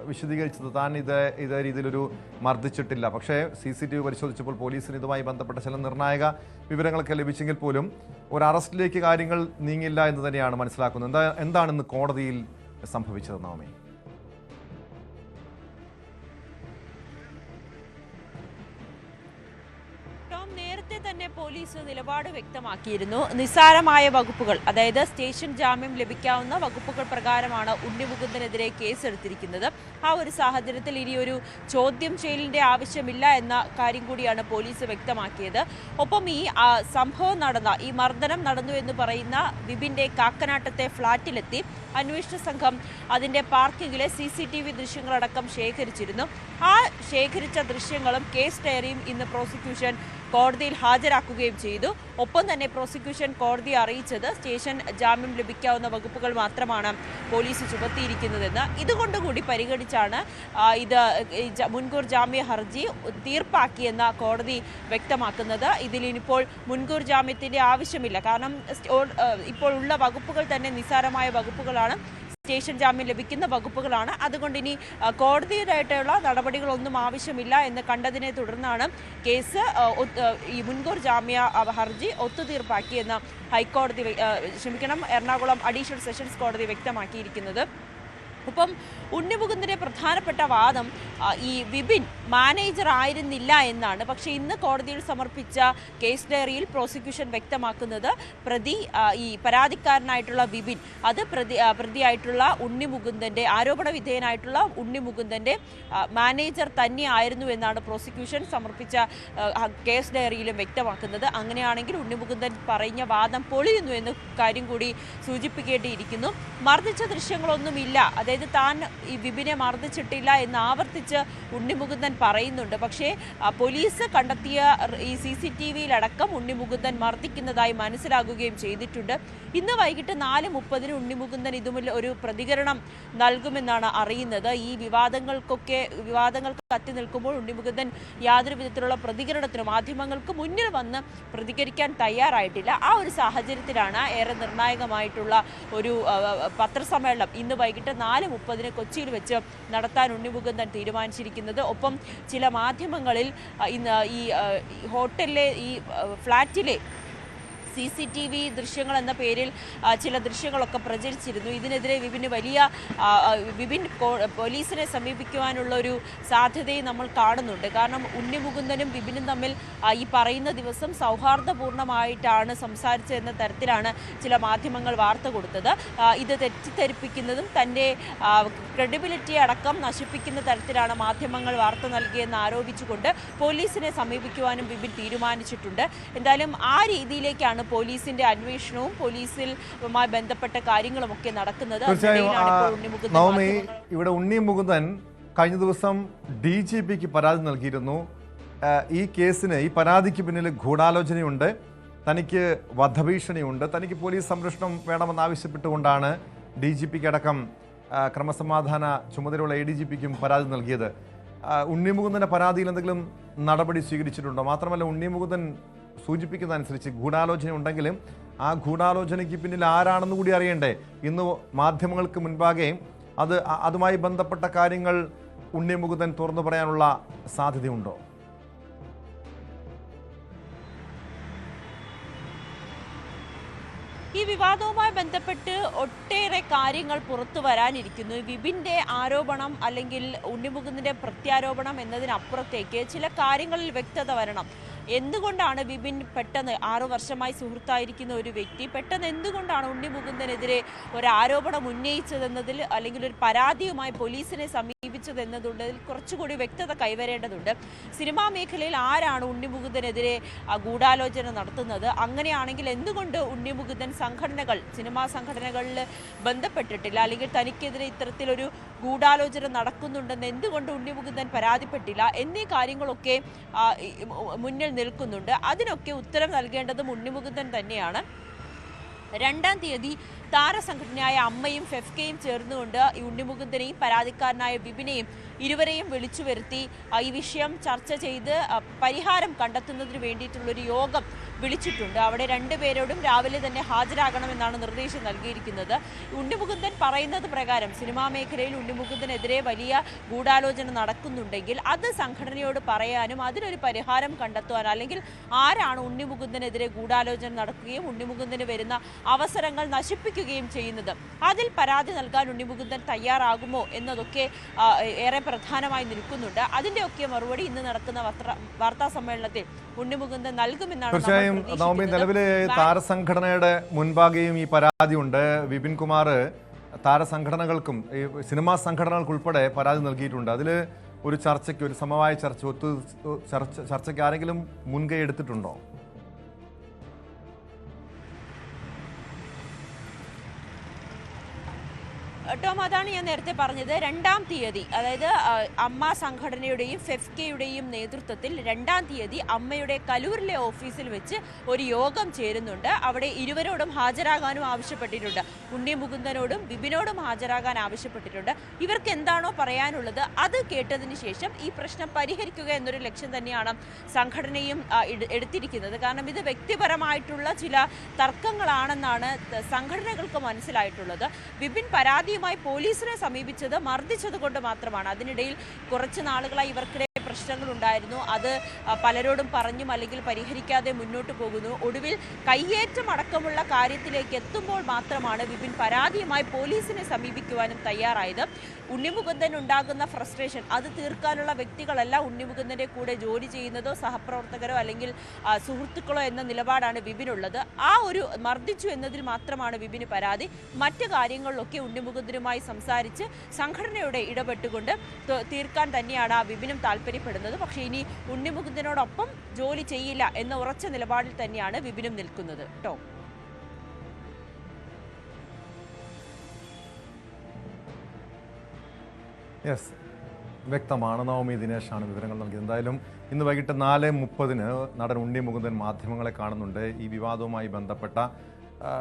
വിശദീകരിച്ചത് താൻ ഇതേ രീതിയിലൊരു മർദ്ദിച്ചിട്ടില്ല. പക്ഷേ CCTV പരിശോധിച്ചപ്പോൾ പോലീസിന് ഇതുമായി ബന്ധപ്പെട്ട ചില നിർണായക വിവരങ്ങളൊക്കെ ലഭിച്ചെങ്കിൽ പോലും ഒരു അറസ്റ്റിലേക്ക് കാര്യങ്ങൾ നീങ്ങില്ല എന്ന് തന്നെയാണ് മനസ്സിലാക്കുന്നത്. എന്താണ് ഇന്ന് കോടതിയിൽ സംഭവിച്ചത് നവമി? നേരത്തെ തന്നെ പോലീസ് പോലീസ് നിലപാട് വ്യക്തമാക്കിയിരുന്നു. നിസ്സാരമായ വകുപ്പുകൾ, അതായത് സ്റ്റേഷൻ ജാമ്യം ലഭിക്കാവുന്ന വകുപ്പുകൾ പ്രകാരമാണ് ഉണ്ണി മുകുന്ദനെതിരെ കേസെടുത്തിരിക്കുന്നത്. ആ ഒരു സാഹചര്യത്തിൽ ഇനിയൊരു ചോദ്യം ചെയ്യലിന്റെ ആവശ്യമില്ല എന്ന കാര്യം കൂടിയാണ് പോലീസ് വ്യക്തമാക്കിയത്. ഒപ്പം ഈ സംഭവം നടന്ന, ഈ മർദ്ദനം നടന്നു എന്ന് പറയുന്ന വിപിന്റെ കാക്കനാട്ടത്തെ ഫ്ളാറ്റിലെത്തി അന്വേഷണ സംഘം അതിന്റെ പാർക്കിങ്ങിലെ CCTV ദൃശ്യങ്ങളടക്കം ശേഖരിച്ചിരുന്നു. ആ ശേഖരിച്ച ദൃശ്യങ്ങളും കേസ് ഡയറിയും ഇന്ന് പ്രോസിക്യൂഷൻ കോടതിയിൽ ഹാജരാക്കുകയും ചെയ്തു. ഒപ്പം തന്നെ പ്രോസിക്യൂഷൻ കോടതിയെ അറിയിച്ചത് സ്റ്റേഷൻ ജാമ്യം ലഭിക്കാവുന്ന വകുപ്പുകൾ മാത്രമാണ് പോലീസ് ചുമത്തിയിരിക്കുന്നതെന്ന്. ഇതുകൊണ്ടുകൂടി പരിഗണിച്ചാണ് ഇത് മുൻകൂർ ജാമ്യ ഹർജി തീർപ്പാക്കിയെന്ന കോടതി വ്യക്തമാക്കുന്നത്. ഇതിലിനിപ്പോൾ മുൻകൂർ ജാമ്യത്തിന്റെ ആവശ്യമില്ല. കാരണം ഇപ്പോൾ ഉള്ള വകുപ്പുകൾ തന്നെ നിസ്സാരമായ വകുപ്പുകളാണ്, സ്റ്റേഷൻ ജാമ്യം ലഭിക്കുന്ന വകുപ്പുകളാണ്. അതുകൊണ്ട് ഇനി കോടതിയുടേതായിട്ടുള്ള നടപടികളൊന്നും ആവശ്യമില്ല എന്ന് കണ്ടതിനെ തുടർന്നാണ് കേസ് ഈ മുൻകൂർ ജാമ്യ ഹർജി ഒത്തുതീർപ്പാക്കിയെന്ന് എറണാകുളം അഡീഷണൽ സെഷൻസ് കോടതി വ്യക്തമാക്കിയിരിക്കുന്നത്. ഒപ്പം ഉണ്ണി മുകുന്ദന്റെ പ്രധാനപ്പെട്ട വാദം ഈ വിപിൻ മാനേജർ ആയിരുന്നില്ല എന്നാണ്. പക്ഷേ ഇന്ന് കോടതിയിൽ സമർപ്പിച്ച കേസ് ഡയറിയിൽ പ്രോസിക്യൂഷൻ വ്യക്തമാക്കുന്നത് ഈ പരാതിക്കാരനായിട്ടുള്ള വിപിൻ അത് പ്രതിയായിട്ടുള്ള ഉണ്ണി മുകുന്ദന്റെ, ആരോപണ വിധേയനായിട്ടുള്ള ഉണ്ണി മുകുന്ദന്റെ മാനേജർ തന്നെയായിരുന്നു എന്നാണ് പ്രോസിക്യൂഷൻ സമർപ്പിച്ച കേസ് ഡയറിയിലും വ്യക്തമാക്കുന്നത്. അങ്ങനെയാണെങ്കിൽ ഉണ്ണി മുകുന്ദൻ പറഞ്ഞ വാദം പൊളിയുന്നു എന്ന കാര്യം കൂടി സൂചിപ്പിക്കേണ്ടിയിരിക്കുന്നു. മർദ്ദിച്ച ദൃശ്യങ്ങളൊന്നുമില്ല, അതായത് താൻ ഈ വിപിനെ മർദ്ദിച്ചിട്ടില്ല എന്ന് ആവർത്തിച്ച് ഉണ്ണി മുകുന്ദൻ പറയുന്നുണ്ട്. പക്ഷേ പോലീസ് കണ്ടെത്തിയ ഈ CCTVയിലടക്കം ഉണ്ണി മുകുന്ദൻ മർദ്ദിക്കുന്നതായി മനസ്സിലാകുകയും ചെയ്തിട്ടുണ്ട്. ഇന്ന് വൈകിട്ട് 4:30 ഉണ്ണി മുകുന്ദൻ ഇതുമില്ല ഒരു പ്രതികരണം നൽകുമെന്നാണ് അറിയുന്നത്. ഈ വിവാദങ്ങൾ കത്തി നിൽക്കുമ്പോൾ ഉണ്ണി മുകുന്ദൻ യാതൊരു വിധത്തിലുള്ള പ്രതികരണത്തിനും മാധ്യമങ്ങൾക്ക് മുന്നിൽ വന്ന് പ്രതികരിക്കാൻ തയ്യാറായിട്ടില്ല. ആ ഒരു സാഹചര്യത്തിലാണ് ഏറെ നിർണായകമായിട്ടുള്ള ഒരു പത്രസമ്മേളനം ഇന്ന് വൈകിട്ട് 4:30 കൊച്ചിയിൽ വെച്ച് നടത്താൻ ഉണ്ണി മുകുന്ദൻ തീരുമാനിച്ചിരിക്കുന്നത്. ഒപ്പം ചില മാധ്യമങ്ങളിൽ ഇന്ന് ഈ ഹോട്ടലിലെ ഈ ഫ്ലാറ്റിലെ CCTV ദൃശ്യങ്ങൾ എന്ന പേരിൽ ചില ദൃശ്യങ്ങളൊക്കെ പ്രചരിച്ചിരുന്നു. ഇതിനെതിരെ വിപിൻ പോലീസിനെ സമീപിക്കുവാനുള്ള ഒരു സാധ്യതയും നമ്മൾ കാണുന്നുണ്ട്. കാരണം ഉണ്ണി മുകുന്ദനും വിപിനും തമ്മിൽ ഈ പറയുന്ന ദിവസം സൗഹാർദ്ദപൂർണ്ണമായിട്ടാണ് സംസാരിച്ചതെന്ന തരത്തിലാണ് ചില മാധ്യമങ്ങൾ വാർത്ത കൊടുത്തത്. ഇത് തെറ്റിദ്ധരിപ്പിക്കുന്നതും തൻ്റെ ക്രെഡിബിലിറ്റി അടക്കം നശിപ്പിക്കുന്ന തരത്തിലാണ് മാധ്യമങ്ങൾ വാർത്ത നൽകിയെന്ന് ആരോപിച്ചുകൊണ്ട് പോലീസിനെ സമീപിക്കുവാനും വിപിൻ തീരുമാനിച്ചിട്ടുണ്ട്. എന്തായാലും ആ രീതിയിലേക്കാണ് പോലീസിന്റെ അന്വേഷണവും പോലീസുമായി ബന്ധപ്പെട്ട കാര്യങ്ങളുമൊക്കെ നടക്കുന്നത്. നവമി, ഇവിടെ ഉണ്ണി മുകുന്ദൻ കഴിഞ്ഞ ദിവസം DGPക്ക് പരാതി നൽകിയിരുന്നു. ഈ കേസിന്, ഈ പരാതിക്ക് പിന്നിൽ ഗൂഢാലോചനയുണ്ട്, തനിക്ക് വധഭീഷണിയുണ്ട്, തനിക്ക് പോലീസ് സംരക്ഷണം വേണമെന്നാവശ്യപ്പെട്ടുകൊണ്ടാണ് DGPക്ക് അടക്കം ക്രമസമാധാന ചുമതലയുള്ള ADGPക്കും പരാതി നൽകിയത്. ഉണ്ണി മുകുന്ദന്റെ പരാതിയിൽ എന്തെങ്കിലും നടപടി സ്വീകരിച്ചിട്ടുണ്ടോ? മാത്രമല്ല, ഉണ്ണി മുകുന്ദൻ സൂചിപ്പിക്കുന്ന അനുസരിച്ച് ഗൂഢാലോചന ഉണ്ടെങ്കിലും ആ ഗൂഢാലോചനയ്ക്ക് പിന്നിൽ ആരാണെന്ന് കൂടി അറിയണ്ടേ? ഇന്ന് മാധ്യമങ്ങൾക്ക് മുൻപാകെ അതുമായി ബന്ധപ്പെട്ട കാര്യങ്ങൾ ഉണ്ണി മുകുന്ദൻ തുറന്നു പറയാനുള്ള സാധ്യതയുണ്ടോ? ഈ വിവാദവുമായി ബന്ധപ്പെട്ട് ഒട്ടേറെ കാര്യങ്ങൾ പുറത്തു വരാനിരിക്കുന്നു. വിപിന്റെ ആരോപണം അല്ലെങ്കിൽ ഉണ്ണി മുകുന്ദന്റെ പ്രത്യാരോപണം എന്നതിനപ്പുറത്തേക്ക് ചില കാര്യങ്ങളിൽ വ്യക്തത വരണം. എന്തുകൊണ്ടാണ് വിപിൻ പെട്ടെന്ന് 6 വർഷമായി സുഹൃത്തായിരിക്കുന്ന ഒരു വ്യക്തി പെട്ടെന്ന് എന്തുകൊണ്ടാണ് ഉണ്ണി മുകുന്ദനെതിരെ ഒരു ആരോപണം ഉന്നയിച്ചതെന്നതിൽ അല്ലെങ്കിൽ ഒരു പരാതിയുമായി പോലീസിനെ സമീപിച്ചതെന്നതിൽ കുറച്ചുകൂടി വ്യക്തത കൈവരേണ്ടതുണ്ട്. സിനിമാ മേഖലയിൽ ആരാണ് ഉണ്ണി മുകുന്ദനെതിരെ ഗൂഢാലോചന നടത്തുന്നത്? അങ്ങനെയാണെങ്കിൽ എന്തുകൊണ്ട് ഉണ്ണി മുകുന്ദൻ സിനിമാ സംഘടനകളിൽ ബന്ധപ്പെട്ടിട്ടില്ല? അല്ലെങ്കിൽ തനിക്കെതിരെ ഇത്തരത്തിലൊരു ഗൂഢാലോചന നടക്കുന്നുണ്ടെന്ന് എന്തുകൊണ്ട് ഉണ്ണി മുകുന്ദൻ പരാതിപ്പെട്ടില്ല? എന്നീ കാര്യങ്ങളൊക്കെ മുന്നിൽ നിൽക്കുന്നുണ്ട്. അതിനൊക്കെ ഉത്തരം നൽകേണ്ടതും ഉണ്ണി മുകുന്ദൻ തന്നെയാണ്. 2-ാം തീയതി താരസംഘടനയായ അമ്മയും ഫെഫ്കയും ചേർന്നുകൊണ്ട് ഈ ഉണ്ണി മുകുന്ദനെയും പരാതിക്കാരനായ വിപിനെയും ഇരുവരെയും വിളിച്ചു വരുത്തി ഈ വിഷയം ചർച്ച ചെയ്ത് പരിഹാരം കണ്ടെത്തുന്നതിന് വേണ്ടിയിട്ടുള്ളൊരു യോഗം വിളിച്ചിട്ടുണ്ട്. അവിടെ രണ്ടുപേരോടും രാവിലെ തന്നെ ഹാജരാകണമെന്നാണ് നിർദ്ദേശം നൽകിയിരിക്കുന്നത്. ഉണ്ണി മുകുന്ദൻ പറയുന്നത് പ്രകാരം സിനിമാ മേഖലയിൽ ഉണ്ണി മുകുന്ദനെതിരെ വലിയ ഗൂഢാലോചന നടക്കുന്നുണ്ടെങ്കിൽ അത് സംഘടനയോട് പറയാനും അതിനൊരു പരിഹാരം കണ്ടെത്തുവാനും, അല്ലെങ്കിൽ ആരാണ് ഉണ്ണി മുകുന്ദനെതിരെ ഗൂഢാലോചന നടക്കുകയും ഉണ്ണി മുകുന്ദന് വരുന്ന അവസരങ്ങൾ നശിപ്പിക്കുകയും ചെയ്യുന്നത്, അതിൽ പരാതി നൽകാൻ ഉണ്ണി മുകുന്ദൻ തയ്യാറാകുമോ എന്നതൊക്കെ ഏറെ പ്രധാനമായി നിൽക്കുന്നുണ്ട്. അതിൻ്റെയൊക്കെ മറുപടി ഇന്ന് നടക്കുന്ന വാർത്താ സമ്മേളനത്തിൽ ഉണ്ണിമുകുന്ദൻ നൽകുമെന്നാണ് തീർച്ചയായും നവമി, നിലവിലെ താരസംഘടനയുടെ മുൻപാകെയും ഈ പരാതിയുണ്ട്. വിപിൻ കുമാർ താരസംഘടനകൾക്കും ഈ സിനിമാ സംഘടനകൾക്കുൾപ്പെടെ പരാതി നൽകിയിട്ടുണ്ട്. അതിൽ ഒരു ചർച്ചയ്ക്ക്, ഒരു സമവായ ചർച്ചയ്ക്ക് ആരെങ്കിലും മുൻകൈ എടുത്തിട്ടുണ്ടോ? ടോം, അതാണ് ഞാൻ നേരത്തെ പറഞ്ഞത്. 2-ാം തീയതി, അതായത് അമ്മ സംഘടനയുടെയും ഫെഫ്കയുടെയും നേതൃത്വത്തിൽ 2-ാം തീയതി അമ്മയുടെ കലൂരിലെ ഓഫീസിൽ വെച്ച് ഒരു യോഗം ചേരുന്നുണ്ട്. അവിടെ ഇരുവരോടും ഹാജരാകാനും ആവശ്യപ്പെട്ടിട്ടുണ്ട്. ഉണ്ണി മുകുന്ദനോടും വിപിനോടും ഹാജരാകാൻ ആവശ്യപ്പെട്ടിട്ടുണ്ട്. ഇവർക്ക് എന്താണോ പറയാനുള്ളത് അത് കേട്ടതിന് ശേഷം ഈ പ്രശ്നം പരിഹരിക്കുക എന്നൊരു ലക്ഷ്യം തന്നെയാണ് സംഘടനയും എടുത്തിരിക്കുന്നത്. കാരണം ഇത് വ്യക്തിപരമായിട്ടുള്ള ചില തർക്കങ്ങളാണെന്നാണ് സംഘടനകൾക്ക് മനസ്സിലായിട്ടുള്ളത്. വിപിൻ പരാതി പോലീസിനെ സമീപിച്ചത് മർദ്ദിച്ചത് കൊണ്ട് മാത്രമാണ്. അതിനിടയിൽ കുറച്ച് നാളുകളായി ഇവർക്കിടെ പ്രശ്നങ്ങളുണ്ടായിരുന്നു. അത് പലരോടും പറഞ്ഞും അല്ലെങ്കിൽ പരിഹരിക്കാതെ മുന്നോട്ട് പോകുന്നു. ഒടുവിൽ കയ്യേറ്റം അടക്കമുള്ള കാര്യത്തിലേക്ക് എത്തുമ്പോൾ മാത്രമാണ് വിപിൻ പരാതിയുമായി പോലീസിനെ സമീപിക്കുവാനും തയ്യാറായത്. ഉണ്ണിമുകുന്ദൻ ഉണ്ടാകുന്ന ഫ്രസ്ട്രേഷൻ അത് തീർക്കാനുള്ള വ്യക്തികളല്ല ഉണ്ണിമുകുന്ദന്റെ കൂടെ ജോലി ചെയ്യുന്നതോ സഹപ്രവർത്തകരോ അല്ലെങ്കിൽ സുഹൃത്തുക്കളോ എന്ന നിലപാടാണ് വിപിനുള്ളത്. ആ ഒരു മർദ്ദിച്ചു എന്നതിൽ മാത്രമാണ് വിപിന് പരാതി. മറ്റു കാര്യങ്ങളിലൊക്കെ ഉണ്ണിമുകുന്ദനുമായി സംസാരിച്ച് സംഘടനയോടെ ഇടപെട്ടുകൊണ്ട് തീർക്കാൻ തന്നെയാണ് വിപിനും താല്പര്യപ്പെടുന്നത്. പക്ഷേ ഇനി ഉണ്ണിമുകുന്ദനോടൊപ്പം ജോലി ചെയ്യില്ല എന്ന ഉറച്ച നിലപാടിൽ തന്നെയാണ് വിപിനും നിൽക്കുന്നത്. ടോം, യെസ്, വ്യക്തമാണ്. നവമി ദിനേശാണ് വിവരങ്ങൾ നൽകിയത്. എന്തായാലും ഇന്ന് വൈകിട്ട് 4:30 നടൻ ഉണ്ണി മുകുന്ദൻ മാധ്യമങ്ങളെ കാണുന്നുണ്ട്. ഈ വിവാദവുമായി ബന്ധപ്പെട്ട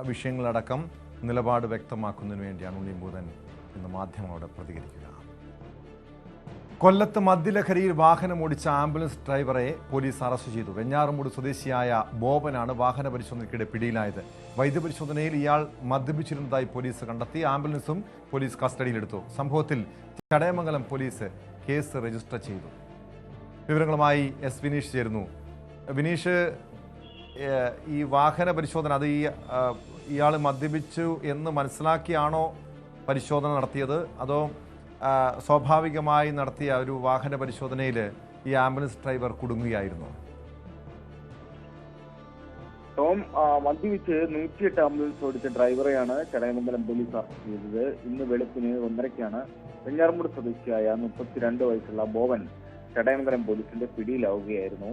വിഷയങ്ങളടക്കം നിലപാട് വ്യക്തമാക്കുന്നതിന് വേണ്ടിയാണ് ഉണ്ണി മുകുന്ദൻ ഇന്ന് മാധ്യമങ്ങളോട് പ്രതികരിക്കുക. കൊല്ലത്ത് മദ്യലഹരിയിൽ വാഹനമോടിച്ച ആംബുലൻസ് ഡ്രൈവറെ പോലീസ് അറസ്റ്റ് ചെയ്തു. വെഞ്ഞാറമൂട് സ്വദേശിയായ ബോബനാണ് വാഹന പരിശോധനയ്ക്കിടെ പിടിയിലായത്. വൈദ്യപരിശോധനയിൽ ഇയാൾ മദ്യപിച്ചിരുന്നതായി പോലീസ് കണ്ടെത്തി. ആംബുലൻസും പോലീസ് കസ്റ്റഡിയിലെടുത്തു. സംഭവത്തിൽ ചടയമംഗലം പോലീസ് കേസ് രജിസ്റ്റർ ചെയ്തു. വിവരങ്ങളുമായി എസ് വിനീഷ് ചേരുന്നു. വിനീഷ്, ഈ വാഹന പരിശോധന അത് ഇയാൾ മദ്യപിച്ചു എന്ന് മനസ്സിലാക്കിയാണോ പരിശോധന നടത്തിയത്, അതോ സ്വാഭാവികമായി നടത്തിയ ഒരു വാഹന പരിശോധനയിൽ ഈ ആംബുലൻസ് ഡ്രൈവർ കുടുങ്ങുകയായിരുന്നു? ടോം, മദ്യപിച്ച് 108 ആംബുലൻസ് ഓടിച്ച ഡ്രൈവറെയാണ് ചടയമംഗലം പോലീസ് അറസ്റ്റ് ചെയ്തത്. ഇന്ന് വെളുപ്പിന് 1:30 വെഞ്ഞാറമൂട് സ്വദേശിയായ 32 വയസ്സുള്ള ബോവൻ ചടയമംഗലം പോലീസിന്റെ പിടിയിലാവുകയായിരുന്നു.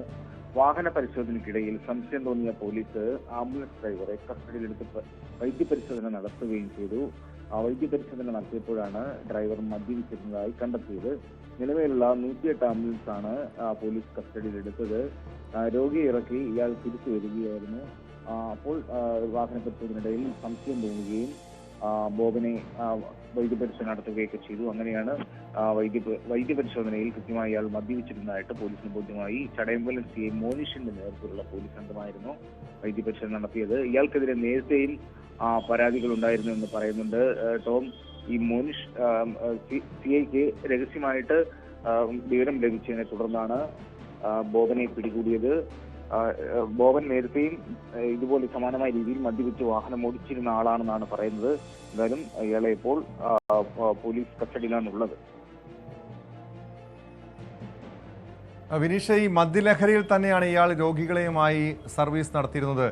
വാഹന പരിശോധനയ്ക്കിടയിൽ സംശയം തോന്നിയ പോലീസ് ആംബുലൻസ് ഡ്രൈവറെ കസ്റ്റഡിയിലെടുത്ത് വൈദ്യപരിശോധന നടത്തുകയും ചെയ്തു. വൈദ്യപരിശോധന നടത്തിയപ്പോഴാണ് ഡ്രൈവർ മദ്യപിച്ചിരുന്നതായി കണ്ടെത്തിയത്. നിലവിലുള്ള 108 ആംബുലൻസ് ആണ് പോലീസ് കസ്റ്റഡിയിലെടുത്തത്. രോഗിയെ ഇറക്കി ഇയാൾ തിരിച്ചു വരികയായിരുന്നു. അപ്പോൾ വാഹന പരിശോധനയിടയിൽ സംശയം തോന്നുകയും ബോബനെ വൈദ്യപരിശോധന നടത്തുകയൊക്കെ ചെയ്തു. അങ്ങനെയാണ് വൈദ്യപരിശോധനയിൽ കൃത്യമായി ഇയാൾ മദ്യപിച്ചിരുന്നതായിട്ട് പോലീസിന് ബോധ്യമായി. ചടയമംഗലം CI മോനിഷിന്റെ നേതൃത്വത്തിലുള്ള പോലീസ് സംഘമായിരുന്നു വൈദ്യപരിശോധന നടത്തിയത്. ഇയാൾക്കെതിരെ നേരത്തെയും പരാതികൾ ഉണ്ടായിരുന്നു എന്ന് പറയുന്നുണ്ട്. ടോം, ഈ മോനിഷ് CIക്ക് രഹസ്യമായിട്ട് വിവരം ലഭിച്ചതിനെ തുടർന്നാണ് ബോബനെ പിടികൂടിയത്. ബോബൻ നേരത്തെയും ഇതുപോലെ സമാനമായ രീതിയിൽ മദ്യപിച്ച് വാഹനം ഓടിച്ചിരുന്ന ആളാണെന്നാണ് പറയുന്നത്. എന്തായാലും ഇയാളെ ഇപ്പോൾ പോലീസ് കസ്റ്റഡിയിലാണുള്ളത്. വിനീഷ്, ഈ മദ്യലഹരിയിൽ തന്നെയാണ് ഇയാൾ രോഗികളെയുമായി സർവീസ് നടത്തിയിരുന്നത്.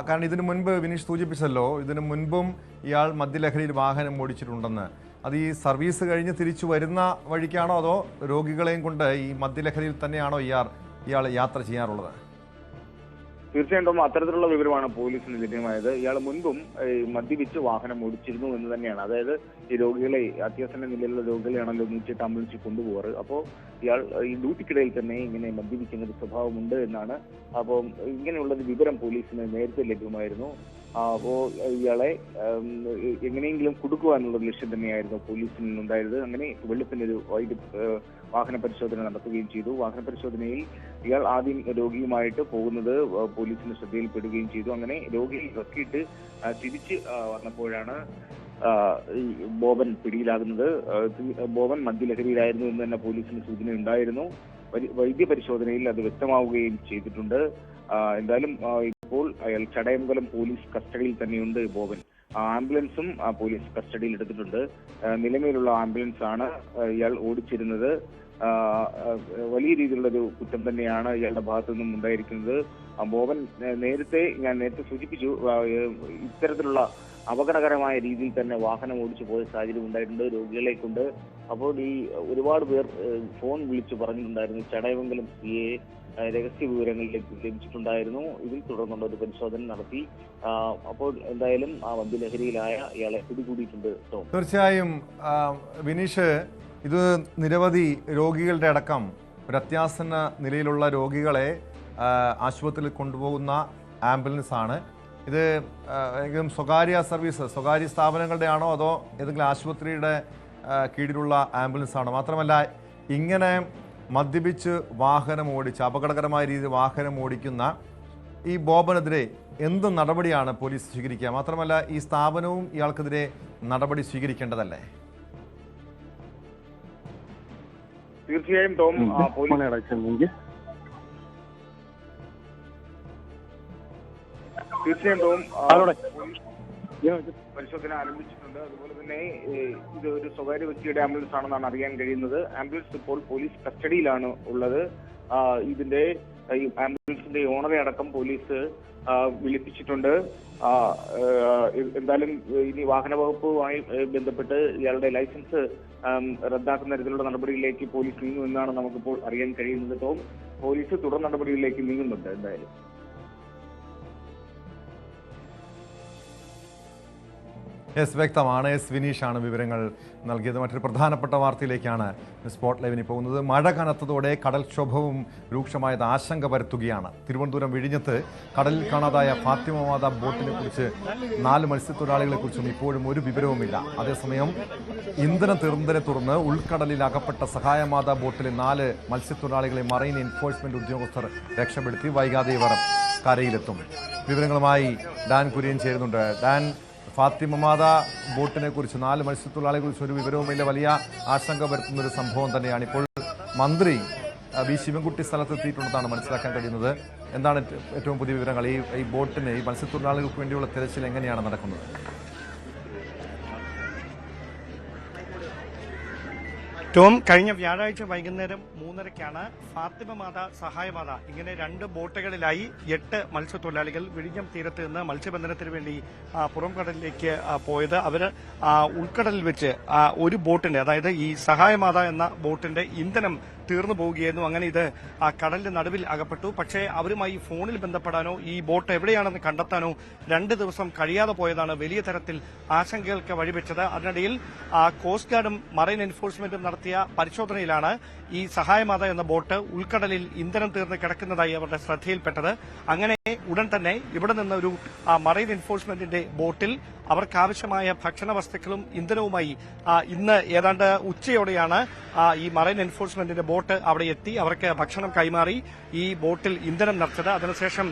കാരണം ഇതിനു മുൻപ് വിനീഷ് സൂചിപ്പിച്ചല്ലോ, ഇതിനു മുൻപും ഇയാൾ മദ്യലഹരിയിൽ വാഹനം ഓടിച്ചിട്ടുണ്ടെന്ന്. അത് ഈ സർവീസ് കഴിഞ്ഞ് തിരിച്ചു വരുന്ന വഴിക്കാണോ അതോ രോഗികളെയും കൊണ്ട് ഈ മദ്യലഹരിയിൽ തന്നെയാണോ ഇയാൾ യാത്ര ചെയ്യാറുള്ളത്? തീർച്ചയായിട്ടും അത്തരത്തിലുള്ള വിവരമാണ് പോലീസിന് ലഭ്യമായത്. ഇയാൾ മുൻപും മദ്യപിച്ച് വാഹനം ഓടിച്ചിരുന്നു എന്ന് തന്നെയാണ്. അതായത് ഈ രോഗികളെ, അത്യാസന്ന നിലയിലുള്ള രോഗികളെയാണല്ലോ 108 ആംബുലൻസിൽ കൊണ്ടുപോകാറ്. അപ്പോൾ ഇയാൾ ഈ ഡ്യൂട്ടിക്കിടയിൽ തന്നെ ഇങ്ങനെ മദ്യപിക്കുന്ന ഒരു സ്വഭാവമുണ്ട് എന്നാണ്. അപ്പോൾ ഇങ്ങനെയുള്ളൊരു വിവരം പോലീസിന് നേരത്തെ ലഭ്യമായിരുന്നു. അപ്പോൾ ഇയാളെ എങ്ങനെയെങ്കിലും കുടുക്കുവാനുള്ള ലക്ഷ്യം തന്നെയായിരുന്നു പോലീസിൽ നിന്നുണ്ടായത്. അങ്ങനെ വെളുപ്പിനൊരു വാഹന പരിശോധന നടത്തുകയും ചെയ്തു. വാഹന പരിശോധനയിൽ ഇയാൾ ആദ്യം രോഗിയുമായിട്ട് പോകുന്നത് പോലീസിന്റെ ശ്രദ്ധയിൽപ്പെടുകയും ചെയ്തു. അങ്ങനെ രോഗിയെ ഇറക്കിയിട്ട് തിരിച്ച് വന്നപ്പോഴാണ് ഈ ബോബൻ പിടിയിലാകുന്നത്. ബോബൻ മദ്യലഹരിയിലായിരുന്നു എന്ന് തന്നെ പോലീസിന് സൂചന ഉണ്ടായിരുന്നു. വൈദ്യപരിശോധനയിൽ അത് വ്യക്തമാവുകയും ചെയ്തിട്ടുണ്ട്. എന്തായാലും ഇപ്പോൾ അയാൾ ചടയമംഗലം പോലീസ് കസ്റ്റഡിയിൽ തന്നെയുണ്ട് ബോബൻ. ആംബുലൻസും പോലീസ് കസ്റ്റഡിയിൽ എടുത്തിട്ടുണ്ട്. നിലവിലുള്ള ആംബുലൻസ് ആണ് ഇയാൾ ഓടിച്ചിരുന്നത്. വലിയ രീതിയിലുള്ളൊരു കുറ്റം തന്നെയാണ് ഇയാളുടെ ഭാഗത്തു നിന്നും ഉണ്ടായിരിക്കുന്നത്. ബോബൻ ഞാൻ നേരത്തെ സൂചിപ്പിച്ചു, ഇത്തരത്തിലുള്ള അപകടകരമായ രീതിയിൽ തന്നെ വാഹനം ഓടിച്ചു പോയ സാഹചര്യം ഉണ്ടായിട്ടുണ്ട്. രോഗികളെ കൊണ്ട് അപ്പോൾ ഈ ഒരുപാട് പേർ ഫോൺ വിളിച്ചു പറഞ്ഞിട്ടുണ്ടായിരുന്നു. ചടയമംഗലം CA രഹസ്യ വിവരങ്ങൾ ലഭിച്ചിട്ടുണ്ടായിരുന്നു. ഇതിൽ തുടർന്നുള്ള ഒരു പരിശോധന നടത്തി. അപ്പോൾ എന്തായാലും ആ മദ്യലഹരിയിലായ ഇയാളെ പിടികൂടിയിട്ടുണ്ട്. തീർച്ചയായും വിനീഷ്, ഇത് നിരവധി രോഗികളുടെ അടക്കം ഒരു അത്യാസന്ന നിലയിലുള്ള രോഗികളെ ആശുപത്രിയിൽ കൊണ്ടുപോകുന്ന ആംബുലൻസ് ആണ് ഇത്. ഏതെങ്കിലും സ്വകാര്യ സ്ഥാപനങ്ങളുടെ ആണോ അതോ ഏതെങ്കിലും ആശുപത്രിയുടെ കീഴിലുള്ള ആംബുലൻസ് ആണോ? മാത്രമല്ല, ഇങ്ങനെ മദ്യപിച്ച് അപകടകരമായ രീതിയിൽ വാഹനം ഓടിക്കുന്ന ഈ ബോബനെതിരെ എന്ത് നടപടിയാണ് പോലീസ് സ്വീകരിക്കുക? മാത്രമല്ല, ഈ സ്ഥാപനവും ഇയാൾക്കെതിരെ നടപടി സ്വീകരിക്കേണ്ടതല്ലേ? തീർച്ചയായും ടോം, പരിശോധന ആരംഭിച്ചിട്ടുണ്ട്. അതുപോലെ തന്നെ ഇത് ഒരു സ്വകാര്യ വ്യക്തിയുടെ ആംബുലൻസ് ആണെന്നാണ് അറിയാൻ കഴിയുന്നത്. ആംബുലൻസ് ഇപ്പോൾ പോലീസ് കസ്റ്റഡിയിലാണ് ഉള്ളത്. ഇതിന്റെ ഈ ആംബുലൻസിന്റെ ഓണറെ അടക്കം പോലീസ് വിളിപ്പിച്ചിട്ടുണ്ട്. എന്തായാലും ഇനി വാഹന വകുപ്പുമായി ബന്ധപ്പെട്ട് ഇയാളുടെ ലൈസൻസ് റദ്ദാക്കുന്ന തരത്തിലുള്ള നടപടിയിലേക്ക് പോലീസ് നീങ്ങുമെന്നാണ് നമുക്കിപ്പോൾ അറിയാൻ കഴിയുന്നത്. ടോം, പോലീസ് തുടർ നടപടികളിലേക്ക് നീങ്ങുന്നുണ്ട്. എന്തായാലും വ്യക്തമാണ്. വിനീഷാണ് വിവരങ്ങൾ നൽകിയത്. മറ്റൊരു പ്രധാനപ്പെട്ട വാർത്തയിലേക്കാണ് സ്പോട്ട് ലൈവിന് പോകുന്നത്. മഴ കനത്തതോടെ കടൽക്ഷോഭവും രൂക്ഷമായത് ആശങ്ക പരത്തുകയാണ്. തിരുവനന്തപുരം വിഴിഞ്ഞത്ത് കടലിൽ കാണാതായ ഫാത്തിമ മാത ബോട്ടിനെ കുറിച്ച് 4 മത്സ്യത്തൊഴിലാളികളെ കുറിച്ചും ഇപ്പോഴും ഒരു വിവരവുമില്ല. അതേസമയം ഇന്ധനം തീർന്നതിനെ തുടർന്ന് ഉൾക്കടലിൽ അകപ്പെട്ട സഹായമാത ബോട്ടിലെ 4 മത്സ്യത്തൊഴിലാളികളെ മറൈൻ എൻഫോഴ്സ്മെന്റ് ഉദ്യോഗസ്ഥർ രക്ഷപ്പെടുത്തി. വൈകാതെ ഇവർ കരയിലെത്തും. വിവരങ്ങളുമായി ഡാൻ കുര്യൻ ചേരുന്നുണ്ട്. ഡാൻ, ഫാത്തിമ മാത ബോട്ടിനെ കുറിച്ച് 4 മത്സ്യത്തൊഴിലാളികളെ കുറിച്ച് ഒരു വിവരവുമില്ല. വലിയ ആശങ്ക വരുത്തുന്ന ഒരു സംഭവം തന്നെയാണ്. ഇപ്പോൾ മന്ത്രി വി ശിവൻകുട്ടി സ്ഥലത്തെത്തിയിട്ടുണ്ടെന്നാണ് മനസ്സിലാക്കാൻ കഴിയുന്നത്. എന്താണ് ഏറ്റവും പുതിയ വിവരങ്ങൾ? ഈ ബോട്ടിന്, ഈ മത്സ്യത്തൊഴിലാളികൾക്ക് വേണ്ടിയുള്ള തിരച്ചിൽ എങ്ങനെയാണ് നടക്കുന്നത്? ടോം, കഴിഞ്ഞ വ്യാഴാഴ്ച വൈകുന്നേരം 3:30-ക്കാണ് ഫാത്തിമ മാത, സഹായമാത ഇങ്ങനെ 2 ബോട്ടുകളിലായി 8 മത്സ്യത്തൊഴിലാളികൾ വിഴിഞ്ഞം തീരത്ത് നിന്ന് മത്സ്യബന്ധനത്തിന് വേണ്ടി പുറം കടലിലേക്ക് പോയത്. അവർ ഉൾക്കടലിൽ വെച്ച് ഒരു ബോട്ടിന്റെ, അതായത് ഈ സഹായമാത എന്ന ബോട്ടിന്റെ ഇന്ധനം തീർന്നു പോവുകയായിരുന്നു. അങ്ങനെ ഇത് കടലിന്റെ നടുവിൽ അകപ്പെട്ടു. പക്ഷേ അവരുമായി ഫോണിൽ ബന്ധപ്പെടാനോ ഈ ബോട്ട് എവിടെയാണെന്ന് കണ്ടെത്താനോ 2 ദിവസം കഴിയാതെ പോയതാണ് വലിയ തരത്തിൽ ആശങ്കകൾക്ക് വഴിവെച്ചത്. അതിനിടയിൽ കോസ്റ്റ് ഗാർഡും മറൈൻ എൻഫോഴ്സ്മെന്റും നടത്തിയ പരിശോധനയിലാണ് ഈ സഹായമാത എന്ന ബോട്ട് ഉൾക്കടലിൽ ഇന്ധനം തീർന്ന് കിടക്കുന്നതായി അവരുടെ ശ്രദ്ധയിൽപ്പെട്ടത്. അങ്ങനെ ഉടൻ തന്നെ ഇവിടെ നിന്ന് ഒരു മറൈൻ എൻഫോഴ്സ്മെന്റിന്റെ ബോട്ടിൽ അവർക്കാവശ്യമായ ഭക്ഷണ വസ്തുക്കളും ഇന്ധനവുമായി ഇന്ന് ഏതാണ്ട് ഉച്ചയോടെയാണ് ഈ മറൈൻ എൻഫോഴ്സ്മെന്റിന്റെ ബോട്ട് അവിടെ എത്തി അവർക്ക് ഭക്ഷണം കൈമാറി ഈ ബോട്ടിൽ ഇന്ധനം നിറച്ചത്. അതിനുശേഷം